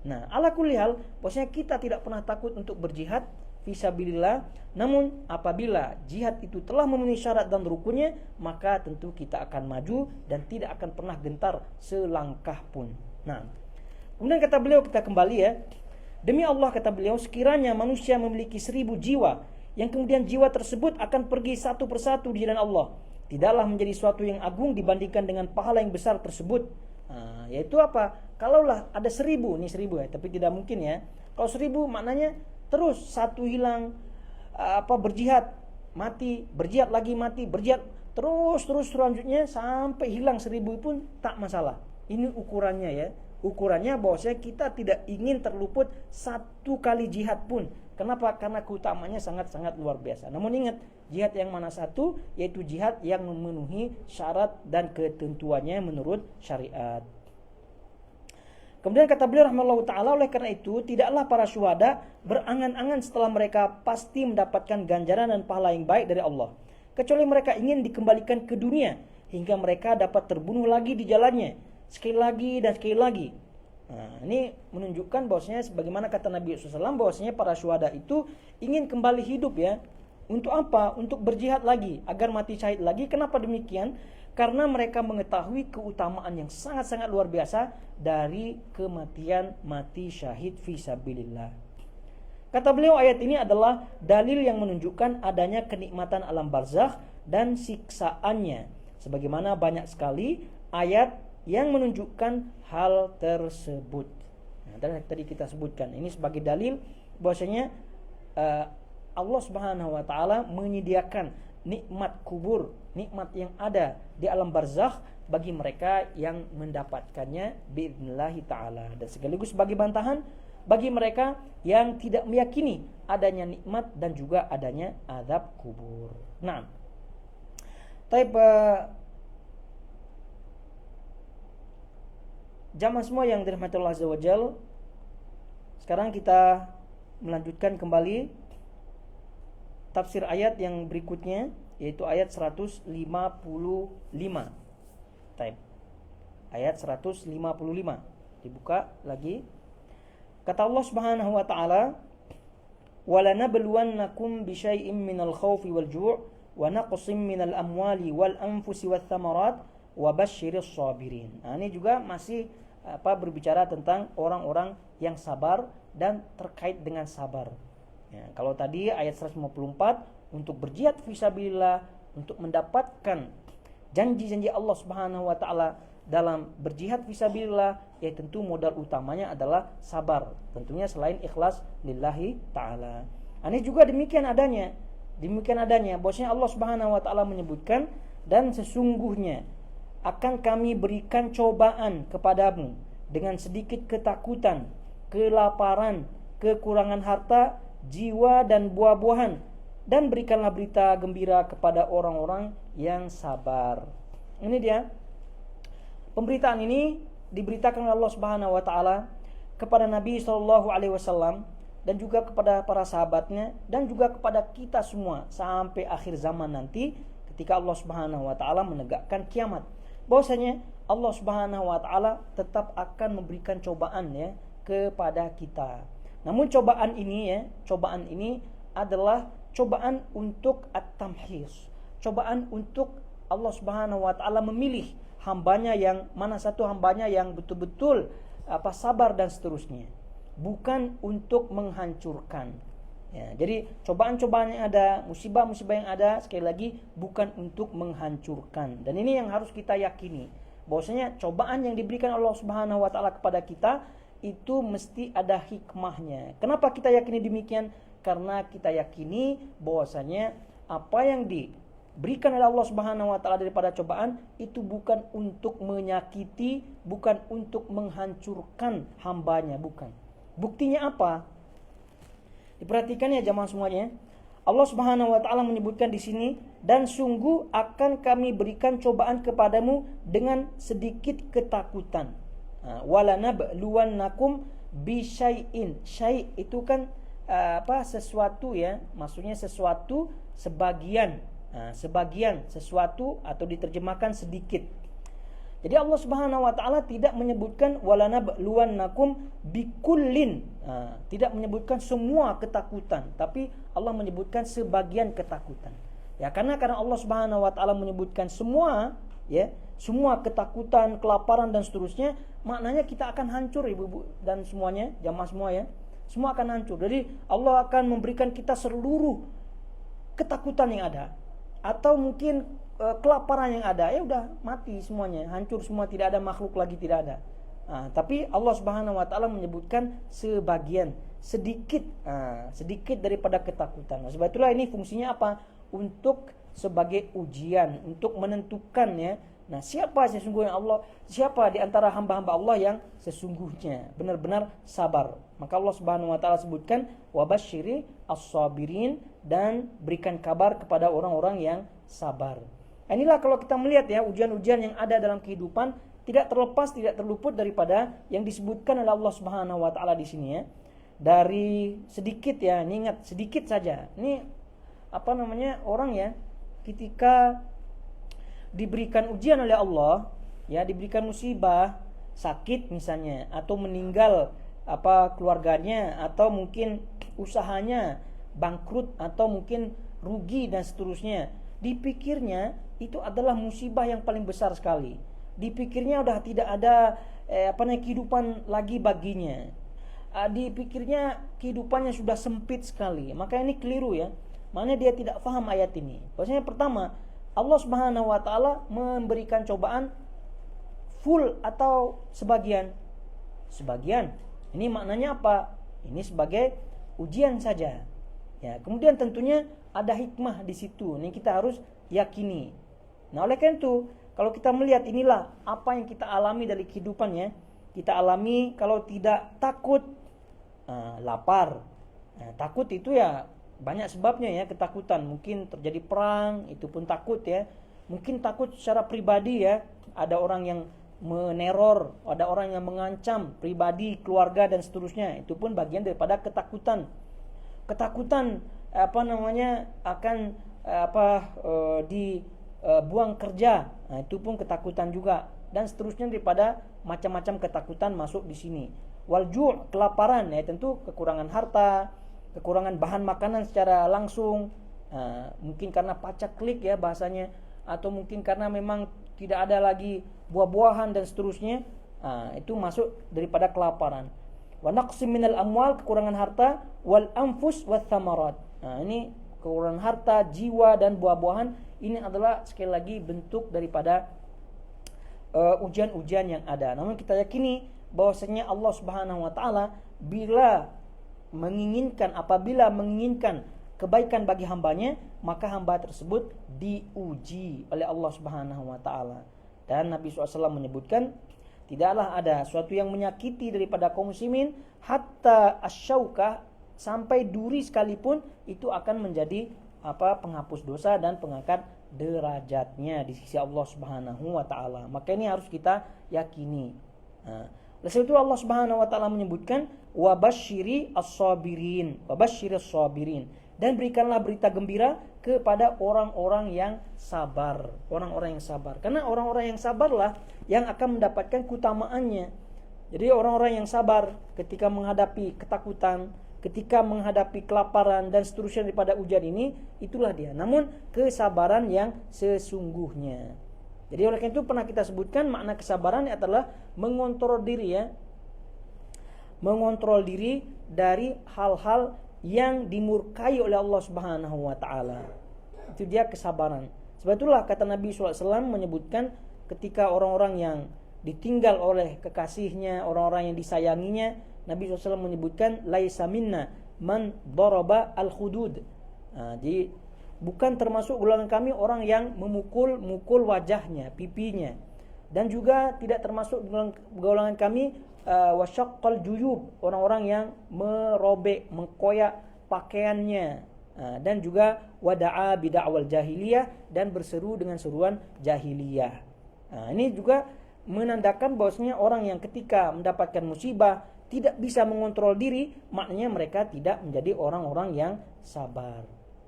Nah, ala kulli hal, bahwasanya kita tidak pernah takut untuk berjihad fisabilillah. Namun apabila jihad itu telah memenuhi syarat dan rukunnya, maka tentu kita akan maju dan tidak akan pernah gentar selangkah pun. Nah, kemudian kata beliau, kita kembali ya, demi Allah kata beliau, sekiranya manusia memiliki 1000 jiwa, yang kemudian jiwa tersebut akan pergi satu persatu di jalan Allah, tidaklah menjadi suatu yang agung dibandingkan dengan pahala yang besar tersebut. Nah, yaitu apa? Kalaulah ada 1000, ini 1000 ya, tapi tidak mungkin ya. Kalau 1000 maknanya terus satu hilang, berjihad mati, berjihad lagi mati, berjihad terus selanjutnya sampai hilang 1000 pun tak masalah. Ini ukurannya ya. Ukurannya bahwasanya kita tidak ingin terluput satu kali jihad pun. Kenapa? Karena keutamaannya sangat-sangat luar biasa. Namun ingat, jihad yang mana satu? Yaitu jihad yang memenuhi syarat dan ketentuannya menurut syariat. Kemudian kata beliau rahimahullah ta'ala, oleh karena itu tidaklah para syuhada berangan-angan setelah mereka pasti mendapatkan ganjaran dan pahala yang baik dari Allah, kecuali mereka ingin dikembalikan ke dunia hingga mereka dapat terbunuh lagi di jalannya, sekali lagi dan sekali lagi. Nah, ini menunjukkan bahwasanya sebagaimana kata Nabi SAW, bahwasanya para syuhada itu ingin kembali hidup ya. Untuk apa? Untuk berjihad lagi, agar mati syahid lagi. Kenapa demikian? Karena mereka mengetahui keutamaan yang sangat-sangat luar biasa dari kematian mati syahid fisabilillah. Kata beliau, ayat ini adalah dalil yang menunjukkan adanya kenikmatan alam barzakh dan siksaannya, sebagaimana banyak sekali ayat yang menunjukkan hal tersebut. Nah, tadi kita sebutkan ini sebagai dalil bahwasanya Allah Subhanahu wa taala menyediakan nikmat kubur, nikmat yang ada di alam barzakh bagi mereka yang mendapatkannya biidznillah taala, dan sekaligus sebagai bantahan bagi mereka yang tidak meyakini adanya nikmat dan juga adanya azab kubur. Nah, jamaah semua yang dirahmati Allah Azza wa Jalla, sekarang kita melanjutkan kembali tafsir ayat yang berikutnya, yaitu ayat 155. Ayat 155. Dibuka lagi. Kata Allah Subhanahu wa taala, walanabluwannakum bisyai'im minal khawfi wal ju' wa naqsim minal amwali wal anfusi wath thamarat wa basyiris sabirin. Nah, ini juga masih berbicara tentang orang-orang yang sabar dan terkait dengan sabar. Ya, kalau tadi ayat 154 untuk berjihad fisabilillah, untuk mendapatkan janji-janji Allah Subhanahu wa taala dalam berjihad fisabilillah, ya tentu modal utamanya adalah sabar. Tentunya selain ikhlas lillahi taala. Ini juga demikian adanya. Bahwasanya Allah Subhanahu wa taala menyebutkan, dan sesungguhnya akan kami berikan cobaan kepadamu dengan sedikit ketakutan, kelaparan, kekurangan harta, jiwa dan buah-buahan, dan berikanlah berita gembira kepada orang-orang yang sabar. Ini dia. Pemberitaan ini diberitakan oleh Allah Subhanahu wa taala kepada Nabi sallallahu alaihi wasallam dan juga kepada para sahabatnya dan juga kepada kita semua sampai akhir zaman nanti ketika Allah Subhanahu wa taala menegakkan kiamat. Bahwasanya Allah Subhanahu wa taala tetap akan memberikan cobaan ya kepada kita. Namun cobaan ini adalah cobaan untuk at-tamhis. Cobaan untuk Allah Subhanahu wa taala memilih hambanya yang mana satu hambanya yang betul-betul sabar dan seterusnya. Bukan untuk menghancurkan. Ya, jadi cobaan-cobaan yang ada, musibah-musibah yang ada, sekali lagi bukan untuk menghancurkan. Dan ini yang harus kita yakini, bahwasanya cobaan yang diberikan Allah Subhanahu wa taala kepada kita itu mesti ada hikmahnya. Kenapa kita yakini demikian? Karena kita yakini bahwasanya apa yang diberikan oleh Allah Subhanahu wa taala daripada cobaan itu bukan untuk menyakiti, bukan untuk menghancurkan hambanya, bukan. Buktinya apa? Diperhatikan ya jamaah semuanya. Allah Subhanahu wa taala menyebutkan di sini, dan sungguh akan kami berikan cobaan kepadamu dengan sedikit ketakutan. Walanabluwannakum bisyai'in. Syai' itu kan sesuatu ya, maksudnya sesuatu sebagian. Sebagian sesuatu atau diterjemahkan sedikit. Jadi Allah Subhanahu wa taala tidak menyebutkan walanabluwannakum bikullin. Tidak menyebutkan semua ketakutan, tapi Allah menyebutkan sebagian ketakutan. Ya, karena Allah Subhanahu wa taala menyebutkan semua, ya, semua ketakutan, kelaparan dan seterusnya, maknanya kita akan hancur ibu-ibu dan semuanya, jamaah semua ya. Semua akan hancur. Jadi Allah akan memberikan kita seluruh ketakutan yang ada, atau mungkin kelaparan yang ada, ya udah mati semuanya, hancur semua, tidak ada makhluk lagi, tidak ada. Tapi Allah Subhanahu wa taala menyebutkan sebagian, sedikit daripada ketakutan. Sebab itulah ini fungsinya apa? Untuk sebagai ujian, untuk menentukan ya. Nah, siapa sesungguhnya Allah? Siapa di antara hamba-hamba Allah yang sesungguhnya benar-benar sabar? Maka Allah Subhanahu wa taala sebutkan wabasyiri as-sabirin, dan berikan kabar kepada orang-orang yang sabar. Inilah kalau kita melihat ya, ujian-ujian yang ada dalam kehidupan tidak terlepas, tidak terluput daripada yang disebutkan oleh Allah Subhanahu wa taala di sini ya. Dari sedikit ya, ini ingat sedikit saja. Ini orang ya, ketika diberikan ujian oleh Allah, ya, diberikan musibah, sakit misalnya, atau meninggal keluarganya, atau mungkin usahanya bangkrut, atau mungkin rugi dan seterusnya. Dipikirnya itu adalah musibah yang paling besar sekali. Dipikirnya udah tidak ada kehidupan lagi baginya. Dipikirnya kehidupannya sudah sempit sekali. Maka ini keliru ya. Maknanya dia tidak paham ayat ini. Maksudnya pertama, Allah Subhanahu wa taala memberikan cobaan full atau sebagian. Sebagian. Ini maknanya apa? Ini sebagai ujian saja. Ya, kemudian tentunya ada hikmah di situ. Ini kita harus yakini. Nah, oleh karena itu, kalau kita melihat inilah apa yang kita alami dari kehidupannya, kita alami kalau tidak takut, lapar. Takut itu ya banyak sebabnya ya, ketakutan. Mungkin terjadi perang, itu pun takut ya. Mungkin takut secara pribadi ya, ada orang yang meneror, ada orang yang mengancam pribadi, keluarga dan seterusnya. Itu pun bagian daripada ketakutan. Ketakutan akan dibuang kerja. Nah, itu pun ketakutan juga, dan seterusnya daripada macam-macam ketakutan masuk di sini. Wal ju', kelaparan ya, tentu kekurangan harta, kekurangan bahan makanan secara langsung, mungkin karena pacaklik ya bahasanya, atau mungkin karena memang tidak ada lagi buah-buahan dan seterusnya, itu masuk daripada kelaparan. Wa naqsim minal amwal, kekurangan harta, wal anfus wath thamarat. Ini kekurangan harta, jiwa dan buah-buahan, ini adalah sekali lagi bentuk daripada ujian-ujian yang ada. Namun kita yakini bahwasanya Allah Subhanahu wa taala apabila menginginkan kebaikan bagi hambanya, maka hamba tersebut diuji oleh Allah Subhanahu wa taala. Dan Nabi SAW menyebutkan, tidaklah ada suatu yang menyakiti daripada kaum muslimin hatta asyaukah, sampai duri sekalipun itu akan menjadi penghapus dosa dan pengangkat derajatnya di sisi Allah Subhanahu wa taala. Maka ini harus kita yakini. Oleh sebab itu Allah Subhanahu wa taala menyebutkan wabashshiri as-sabirin, dan berikanlah berita gembira kepada orang-orang yang sabar, orang-orang yang sabar. Karena orang-orang yang sabarlah yang akan mendapatkan keutamaannya. Jadi orang-orang yang sabar ketika menghadapi ketakutan, ketika menghadapi kelaparan dan seterusnya daripada ujian ini, itulah dia. Namun kesabaran yang sesungguhnya. Jadi oleh karena itu pernah kita sebutkan makna kesabaran adalah mengontrol diri ya. Mengontrol diri dari hal-hal yang dimurkai oleh Allah Subhanahu wa taala. Itu dia kesabaran. Sebab itulah kata Nabi SAW menyebutkan ketika orang-orang yang ditinggal oleh kekasihnya, orang-orang yang disayanginya, Nabi SAW menyebutkan laisa minna man daraba al-khudud. Jadi bukan termasuk golongan kami orang yang memukul wajahnya, pipinya. Dan juga tidak termasuk golongan kami wasyaqqal juyub, orang-orang yang merobek, mengkoyak pakaiannya. Dan juga wada'a bid'awal jahiliyah, dan berseru dengan seruan jahiliyah. Ini juga menandakan bahwasanya orang yang ketika mendapatkan musibah tidak bisa mengontrol diri, maknanya mereka tidak menjadi orang-orang yang sabar.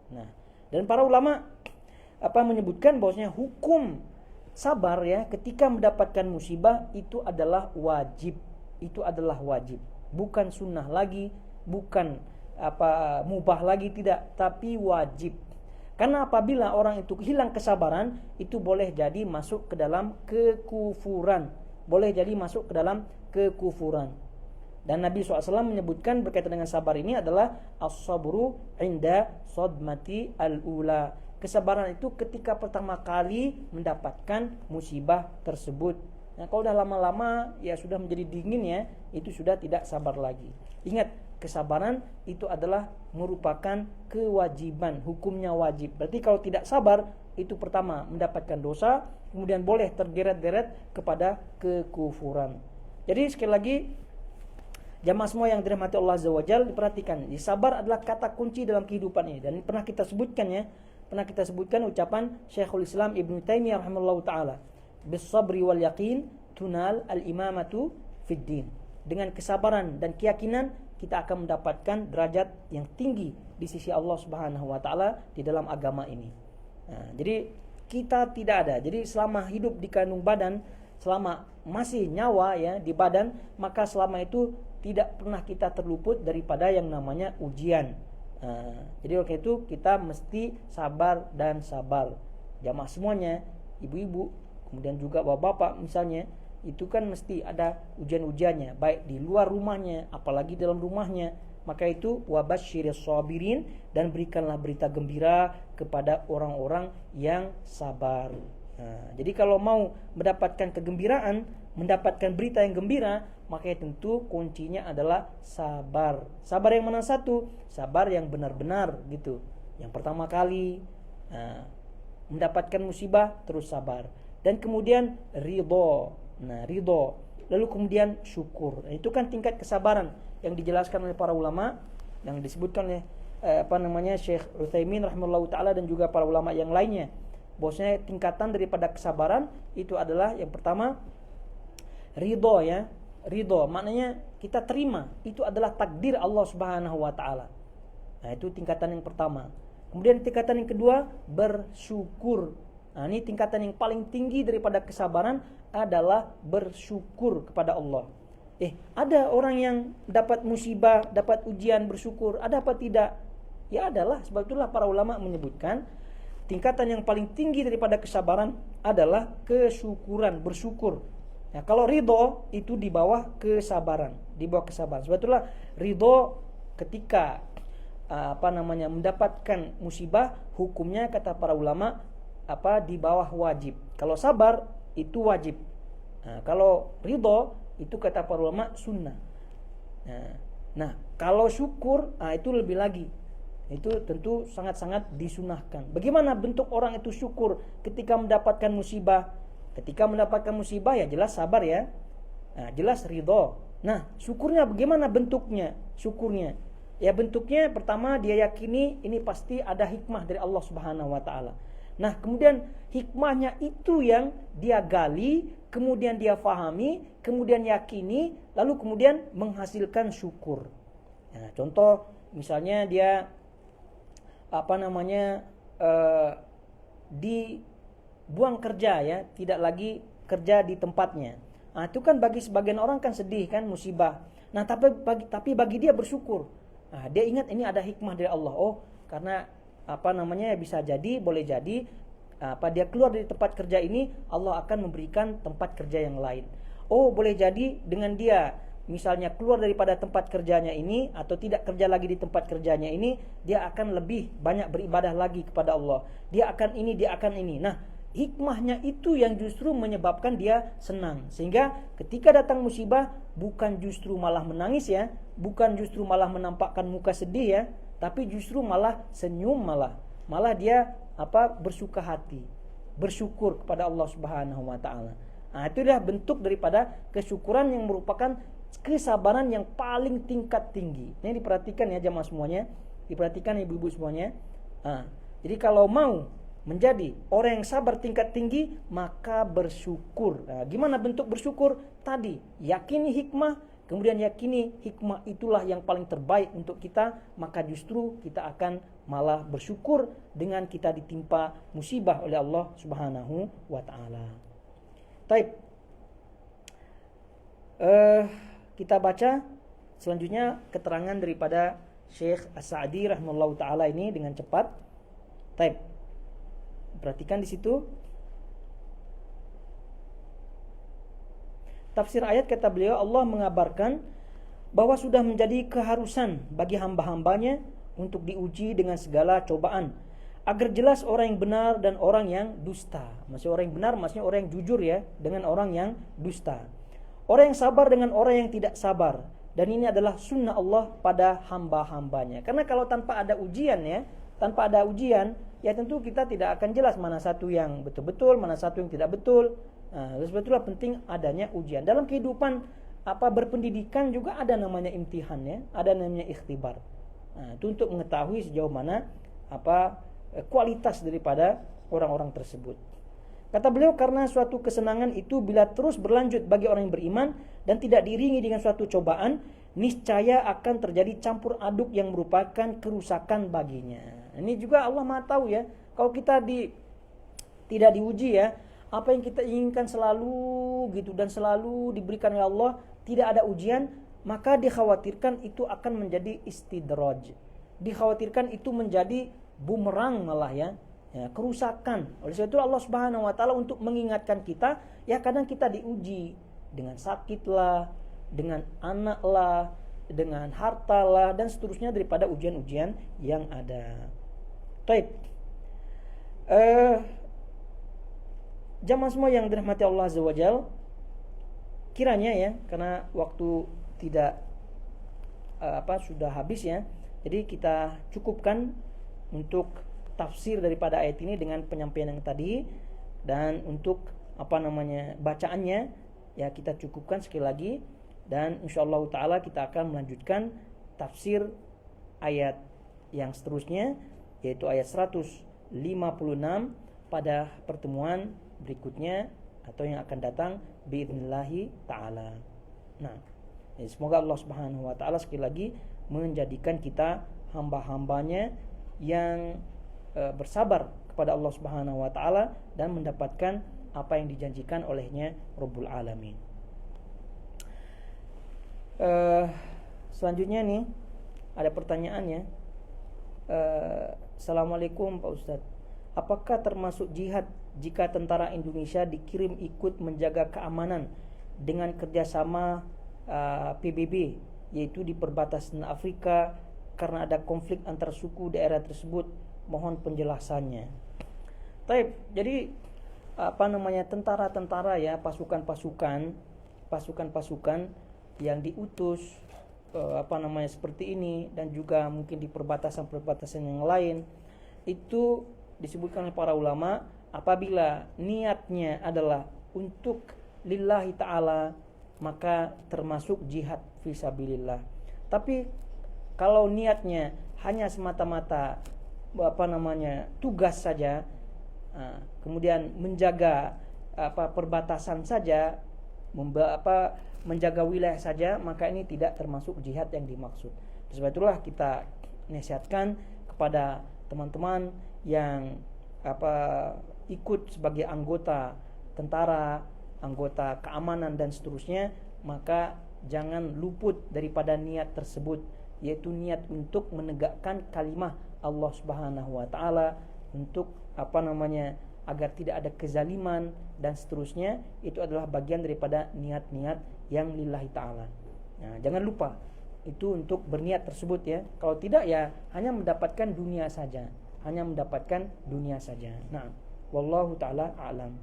Nah, dan para ulama menyebutkan bahwasanya hukum sabar ya ketika mendapatkan musibah itu adalah wajib. Itu adalah wajib, bukan sunnah lagi, bukan mubah lagi, tidak, tapi wajib. Karena apabila orang itu hilang kesabaran, itu boleh jadi masuk ke dalam kekufuran. Boleh jadi masuk ke dalam kekufuran. Dan Nabi SAW menyebutkan berkaitan dengan sabar ini adalah as-sabru inda sadmati al-ula. Kesabaran itu ketika pertama kali mendapatkan musibah tersebut. Nah, kalau udah lama-lama ya sudah menjadi dingin ya, itu sudah tidak sabar lagi. Ingat, kesabaran itu adalah merupakan kewajiban, hukumnya wajib. Berarti kalau tidak sabar, itu pertama mendapatkan dosa, kemudian boleh tergeret-geret kepada kekufuran. Jadi sekali lagi, jamaah semua yang dirahmati Allah Azza wa Jalla, diperhatikan, sabar adalah kata kunci dalam kehidupan ini. Dan pernah kita sebutkan ucapan Syekhul Islam Ibnu Taimiyah rahimahullahu taala, bis-sabri wal yaqin tunal al-imamatu fid din. Dengan kesabaran dan keyakinan kita akan mendapatkan derajat yang tinggi di sisi Allah Subhanahu wa taala di dalam agama ini. Jadi kita tidak ada. Jadi selama hidup di kandung badan, selama masih nyawa ya di badan, maka selama itu tidak pernah kita terluput daripada yang namanya ujian. Jadi oleh itu kita mesti sabar dan sabar. Jamaah semuanya, ibu-ibu, kemudian juga bapak-bapak misalnya, itu kan mesti ada ujian-ujiannya, baik di luar rumahnya, apalagi dalam rumahnya. Maka itu wabashshiris sabirin, dan berikanlah berita gembira kepada orang-orang yang sabar. Jadi kalau mau mendapatkan kegembiraan, mendapatkan berita yang gembira, maka tentu kuncinya adalah sabar. Sabar yang mana satu? Sabar yang benar-benar gitu. Yang pertama kali mendapatkan musibah terus sabar. Dan kemudian ridho. Ridho. Lalu kemudian syukur. Itu kan tingkat kesabaran yang dijelaskan oleh para ulama, yang disebutkan oleh Syekh Utsaimin rahimahullahu taala dan juga para ulama yang lainnya. Bahwasanya tingkatan daripada kesabaran itu adalah yang pertama ridho ya. Ridho maknanya kita terima itu adalah takdir Allah Subhanahu wa taala. Itu tingkatan yang pertama. Kemudian tingkatan yang kedua bersyukur. Ini tingkatan yang paling tinggi daripada kesabaran adalah bersyukur kepada Allah. Ada orang yang dapat musibah, dapat ujian bersyukur, ada apa tidak? Ya adalah. Sebab itulah para ulama menyebutkan tingkatan yang paling tinggi daripada kesabaran adalah kesyukuran, bersyukur. Nah, kalau ridho itu di bawah kesabaran, di bawah kesabaran. Sebab itulah ridho ketika mendapatkan musibah, hukumnya kata para ulama di bawah wajib. Kalau sabar itu wajib. Nah, kalau ridho itu kata para ulama sunnah. Nah, kalau syukur itu lebih lagi. Itu tentu sangat-sangat disunahkan. Bagaimana bentuk orang itu syukur ketika mendapatkan musibah? Ketika mendapatkan musibah ya jelas sabar ya. Nah, jelas ridho. Nah, syukurnya bagaimana bentuknya? Syukurnya ya bentuknya pertama dia yakini ini pasti ada hikmah dari Allah Subhanahu wa taala. Nah, kemudian hikmahnya itu yang dia gali, kemudian dia fahami, kemudian yakini, lalu kemudian menghasilkan syukur. Nah, contoh misalnya dia dibuang kerja ya, tidak lagi kerja di tempatnya. Nah, itu kan bagi sebagian orang kan sedih kan, musibah. Nah, tapi bagi dia bersyukur. Nah, dia ingat ini ada hikmah dari Allah. Oh, karena bisa jadi, boleh jadi dia keluar dari tempat kerja ini, Allah akan memberikan tempat kerja yang lain. Oh, boleh jadi dengan dia misalnya keluar daripada tempat kerjanya ini atau tidak kerja lagi di tempat kerjanya ini, dia akan lebih banyak beribadah lagi kepada Allah. Dia akan ini. Nah, hikmahnya itu yang justru menyebabkan dia senang. Sehingga ketika datang musibah bukan justru malah menangis ya, bukan justru malah menampakkan muka sedih ya, tapi justru malah senyum, malah dia bersuka hati, bersyukur kepada Allah Subhanahu wa taala. Nah, itulah bentuk daripada kesyukuran yang merupakan kesabaran yang paling tingkat tinggi. Ini diperhatikan ya jamaah semuanya, diperhatikan ibu-ibu semuanya. Jadi kalau mau menjadi orang yang sabar tingkat tinggi, maka bersyukur. Nah, gimana bentuk bersyukur? Tadi yakini hikmah, kemudian yakini hikmah itulah yang paling terbaik untuk kita, maka justru kita akan malah bersyukur dengan kita ditimpa musibah oleh Allah Subhanahu wa taala. Baik. Kita baca selanjutnya keterangan daripada Syekh As-Sa'di rahimahullahu taala ini dengan cepat. Baik. Perhatikan di situ. Tafsir ayat kata beliau, Allah mengabarkan bahwa sudah menjadi keharusan bagi hamba-hambanya untuk diuji dengan segala cobaan, agar jelas orang yang benar dan orang yang dusta. Maksudnya orang yang benar, maksudnya orang yang jujur ya, dengan orang yang dusta. Orang yang sabar dengan orang yang tidak sabar. Dan ini adalah sunnah Allah pada hamba-hambanya. Karena kalau tanpa ada ujian ya, ya tentu kita tidak akan jelas mana satu yang betul-betul, mana satu yang tidak betul. Sebetulnya penting adanya ujian. Dalam kehidupan berpendidikan juga ada namanya imtihan ya, ada namanya ikhtibar. Itu untuk mengetahui sejauh mana kualitas daripada orang-orang tersebut. Kata beliau, karena suatu kesenangan itu bila terus berlanjut bagi orang yang beriman dan tidak diiringi dengan suatu cobaan, niscaya akan terjadi campur aduk yang merupakan kerusakan baginya. Ini juga Allah Maha tahu ya. Kalau kita tidak diuji ya, apa yang kita inginkan selalu gitu dan selalu diberikan oleh Allah, tidak ada ujian, maka dikhawatirkan itu akan menjadi istidraj. Dikhawatirkan itu menjadi bumerang malah ya, kerusakan. Oleh sebab itu Allah Subhanahu wa taala untuk mengingatkan kita, ya kadang kita diuji dengan sakit lah, dengan anak lah, dengan harta lah, dan seterusnya daripada ujian-ujian yang ada. Baik. Jamaah semua yang dirahmati Allah Azza wa Jalla, kiranya ya, karena waktu tidak sudah habis ya, jadi kita cukupkan untuk tafsir daripada ayat ini dengan penyampaian yang tadi, dan untuk bacaannya ya kita cukupkan sekali lagi, dan insyaallah taala kita akan melanjutkan tafsir ayat yang seterusnya, yaitu ayat 156 pada pertemuan berikutnya atau yang akan datang biidznillah taala. Nah, semoga Allah Subhanahu wa taala sekali lagi menjadikan kita hamba-hambanya yang bersabar kepada Allah Subhanahu wa taala dan mendapatkan apa yang dijanjikan olehnya Rabbul Alamin. Eh, Selanjutnya nih ada pertanyaannya. Assalamualaikum Pak Ustadz. Apakah termasuk jihad jika tentara Indonesia dikirim ikut menjaga keamanan dengan kerjasama PBB, yaitu di perbatasan Afrika karena ada konflik antar suku daerah tersebut? Mohon penjelasannya. Taib, jadi tentara-tentara ya, pasukan-pasukan yang diutus seperti ini, dan juga mungkin di perbatasan-perbatasan yang lain, itu disebutkan oleh para ulama, apabila niatnya adalah untuk lillahi ta'ala, maka termasuk jihad fisabilillah. Tapi kalau niatnya hanya semata-mata tugas saja, kemudian menjaga perbatasan saja, menjaga wilayah saja, maka ini tidak termasuk jihad yang dimaksud. Sebab itulah kita nasihatkan kepada teman-teman yang ikut sebagai anggota tentara, anggota keamanan dan seterusnya, maka jangan luput daripada niat tersebut, yaitu niat untuk menegakkan kalimah Allah Subhanahu wa taala, untuk agar tidak ada kezaliman dan seterusnya. Itu adalah bagian daripada niat-niat yang lillahi ta'ala. Nah, jangan lupa itu untuk berniat tersebut ya. Kalau tidak ya hanya mendapatkan dunia saja. Nah, wallahu ta'ala a'lam.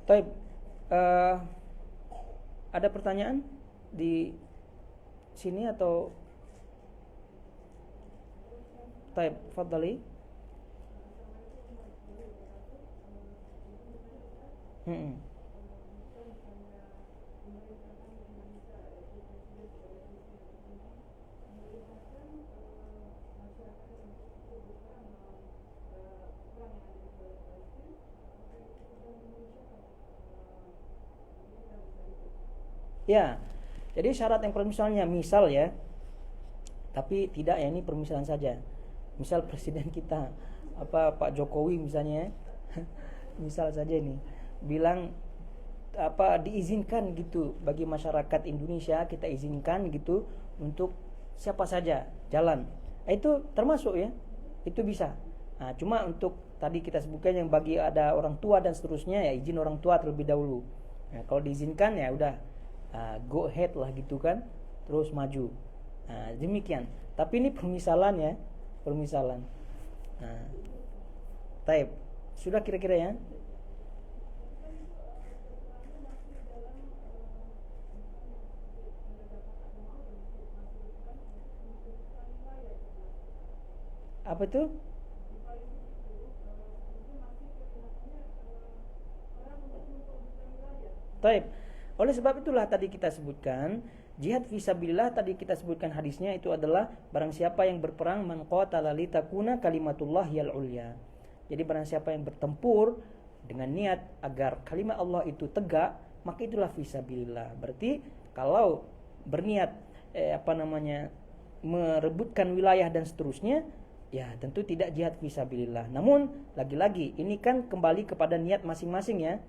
Baik, ada pertanyaan di sini atau? Baik, fadhali. Ya, jadi syarat yang permisalnya, misal ya, tapi tidak ya, ini permisalan saja. Misal presiden kita Pak Jokowi misalnya, misal saja ini bilang diizinkan gitu bagi masyarakat Indonesia, kita izinkan gitu untuk siapa saja jalan. Itu termasuk ya, itu bisa. Nah, cuma untuk tadi kita sebutkan yang bagi ada orang tua dan seterusnya, ya izin orang tua terlebih dahulu. Nah, kalau diizinkan ya udah, go ahead lah gitu kan, terus maju. Nah, demikian. Tapi ini permisalan ya, permisalan. Nah, taib. Sudah kira-kira ya? Apa tuh? Taib. Oleh sebab itulah tadi kita sebutkan jihad fisabilillah, tadi kita sebutkan hadisnya itu adalah barang siapa yang berperang man qatala litakuna kalimatullahiyal ulya. Jadi barang siapa yang bertempur dengan niat agar kalimat Allah itu tegak, maka itulah fisabilillah. Berarti kalau berniat merebutkan wilayah dan seterusnya, ya tentu tidak jihad fisabilillah. Namun lagi-lagi ini kan kembali kepada niat masing-masing ya.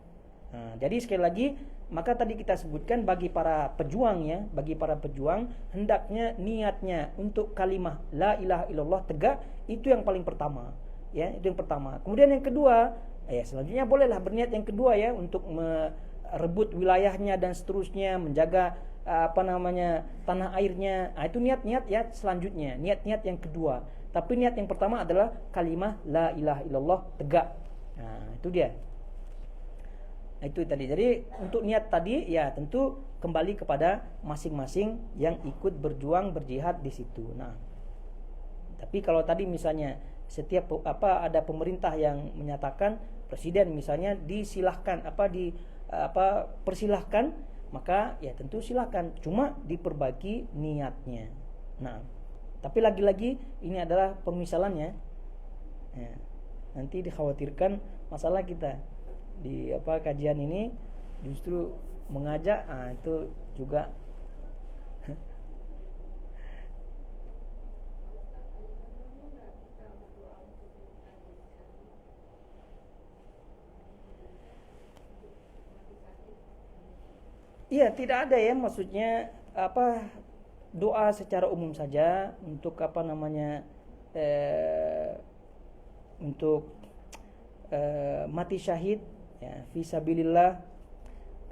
Nah, jadi sekali lagi, maka tadi kita sebutkan bagi para pejuang ya, bagi para pejuang hendaknya niatnya untuk kalimah la ilaha illallah tegak, itu yang paling pertama ya, itu yang pertama. Kemudian yang kedua, selanjutnya bolehlah berniat yang kedua ya, untuk merebut wilayahnya dan seterusnya, menjaga tanah airnya. Nah, itu niat-niat ya selanjutnya, niat-niat yang kedua. Tapi niat yang pertama adalah kalimah la ilaha illallah tegak. Nah, itu dia. Nah, itu tadi. Jadi untuk niat tadi ya tentu kembali kepada masing-masing yang ikut berjuang berjihad di situ. Nah, tapi kalau tadi misalnya setiap ada pemerintah yang menyatakan, presiden misalnya disilahkan persilahkan, maka ya tentu silahkan, cuma diperbaiki niatnya. Nah, tapi lagi-lagi ini adalah permisalannya. Ya, nanti dikhawatirkan masalah kita di kajian ini justru mengajak, itu juga Iya, tidak ada ya, maksudnya apa, doa secara umum saja untuk apa namanya, eh, untuk mati syahid ya, fisabilillah,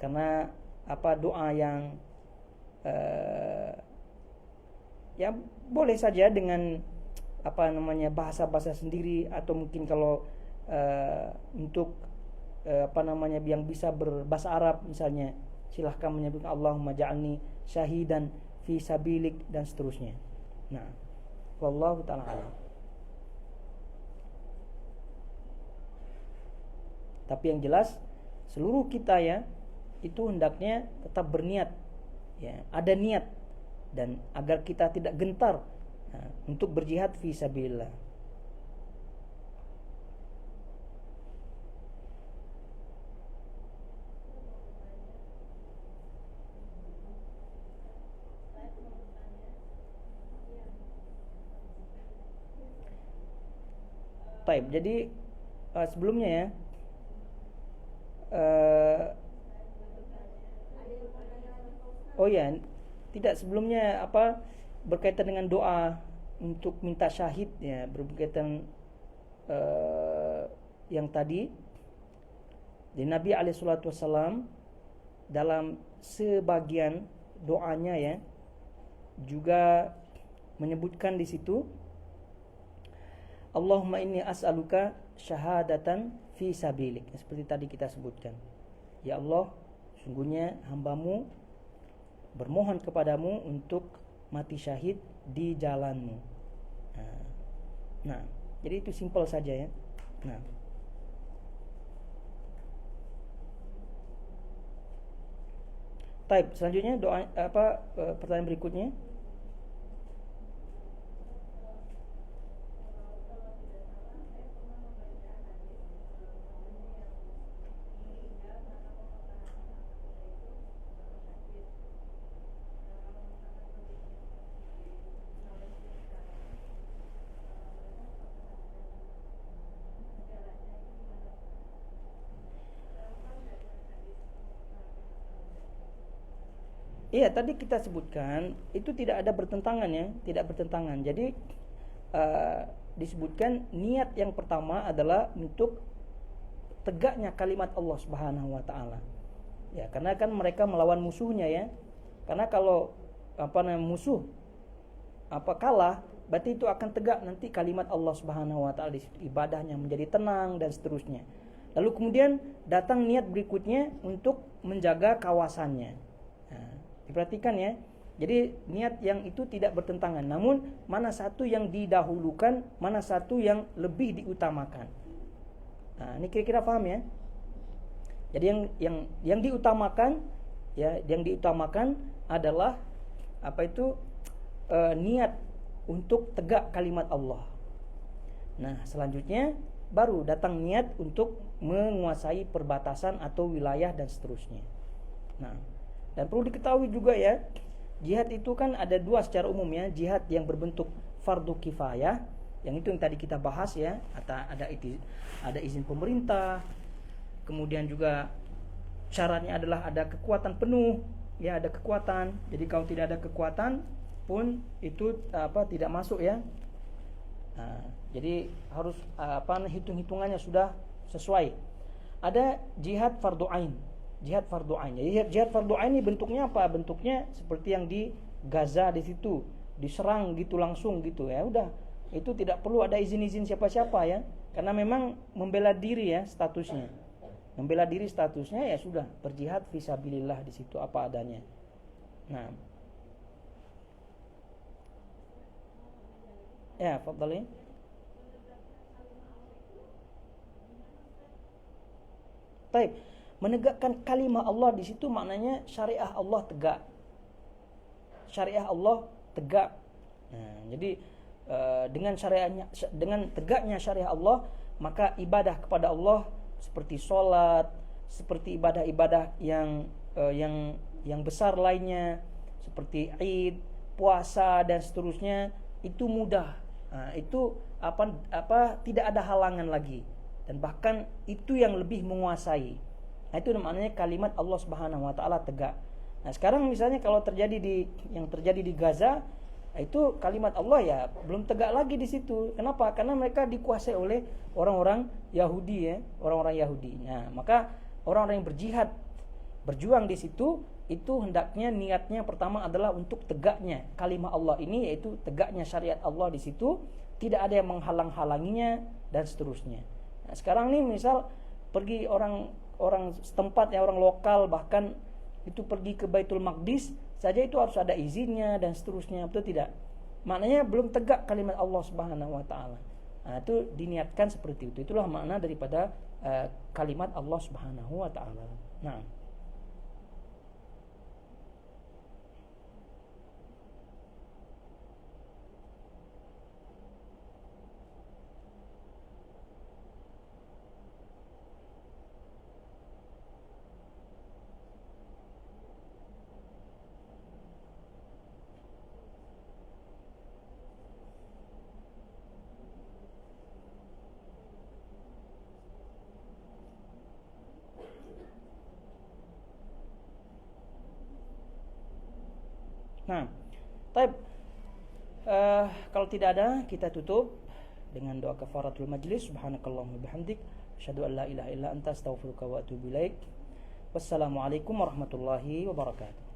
karena apa, doa yang eh, ya boleh saja dengan apa namanya, bahasa-bahasa sendiri, atau mungkin kalau untuk apa namanya, yang bisa berbahasa Arab misalnya, silahkan menyebutkan Allahumma ja'alni syahidan fi sabilik dan seterusnya. Nah, wallahu ta'ala alam. Tapi yang jelas seluruh kita ya itu hendaknya tetap berniat ya, ada niat, dan agar kita tidak gentar untuk berjihad fi sabilillah. Taib. Jadi sebelumnya ya, oh ya, tidak, sebelumnya apa, berkaitan dengan doa untuk minta syahid ya, berkaitan yang tadi, di Nabi alaihissalam dalam sebagian doanya ya juga menyebutkan di situ, Allahumma inni as'aluka syahadatan fi sabilik, seperti tadi kita sebutkan. Ya Allah, sungguhnya hambamu bermohon kepadamu untuk mati syahid di jalanmu. Nah, jadi itu simpel saja ya. Nah, Taib, selanjutnya doa apa, pertanyaan berikutnya. Iya, tadi kita sebutkan itu tidak ada bertentangan ya, tidak bertentangan. Jadi disebutkan niat yang pertama adalah untuk tegaknya kalimat Allah Subhanahu wa taala. Ya, karena kan mereka melawan musuhnya ya. Karena kalau apa namanya, musuh apa kalah, berarti itu akan tegak nanti kalimat Allah Subhanahu wa taala di situ, ibadahnya menjadi tenang dan seterusnya. Lalu kemudian datang niat berikutnya untuk menjaga kawasannya. Nah, diperhatikan ya. Jadi niat yang itu tidak bertentangan, namun mana satu yang didahulukan, mana satu yang lebih diutamakan. Nah, ini kira-kira paham ya? Jadi yang diutamakan ya, yang diutamakan adalah apa itu, niat untuk tegak kalimat Allah. Nah, selanjutnya baru datang niat untuk menguasai perbatasan atau wilayah dan seterusnya. Nah, dan perlu diketahui juga ya, jihad itu kan ada dua secara umum ya. Jihad yang berbentuk fardu kifayah, yang itu yang tadi kita bahas ya, ada izin pemerintah. Kemudian juga syaratnya adalah ada kekuatan penuh ya, ada kekuatan. Jadi kalau tidak ada kekuatan pun itu tidak masuk ya. Nah, jadi harus hitung-hitungannya sudah sesuai. Ada jihad fardu ain. Jihad fardu ain. Jadi jihad fardu ain ini bentuknya apa? Bentuknya seperti yang di Gaza di situ, diserang gitu langsung gitu ya. Udah, itu tidak perlu ada izin-izin siapa-siapa ya. Karena memang membela diri ya statusnya. Membela diri statusnya ya sudah, berjihad fisabilillah di situ apa adanya. Nah, ya, fadhali. Baik, menegakkan kalimah Allah di situ maknanya syariah Allah tegak. Syariah Allah tegak. Nah, jadi dengan tegaknya syariah Allah, maka ibadah kepada Allah seperti sholat, seperti ibadah-ibadah yang besar lainnya, seperti Id, puasa dan seterusnya, itu mudah. Nah, itu tidak ada halangan lagi, dan bahkan itu yang lebih menguasai. Nah, itu namanya kalimat Allah Subhanahu wa taala tegak. Nah, sekarang misalnya kalau yang terjadi di Gaza, itu kalimat Allah ya belum tegak lagi di situ. Kenapa? Karena mereka dikuasai oleh orang-orang Yahudi ya, orang-orang Yahudi. Nah, maka orang-orang yang berjuang di situ itu hendaknya niatnya pertama adalah untuk tegaknya kalimat Allah ini, yaitu tegaknya syariat Allah di situ, tidak ada yang menghalang-halanginya dan seterusnya. Nah, sekarang nih misal pergi orang setempat ya, orang lokal bahkan itu pergi ke Baitul Maqdis saja itu harus ada izinnya dan seterusnya, betul tidak? Maknanya belum tegak kalimat Allah Subhanahu wa taala. Nah, itu diniatkan seperti itu. Itulah makna daripada kalimat Allah Subhanahu wa taala. Nah, Nah, taib. Kalau tidak ada, kita tutup dengan doa kafaratul majlis. Subhanakallahumma bihamdik, asyhadu an la ilaha illa anta, astaghfiruka wa atubu ilaik. Wassalamualaikum warahmatullahi wabarakatuh.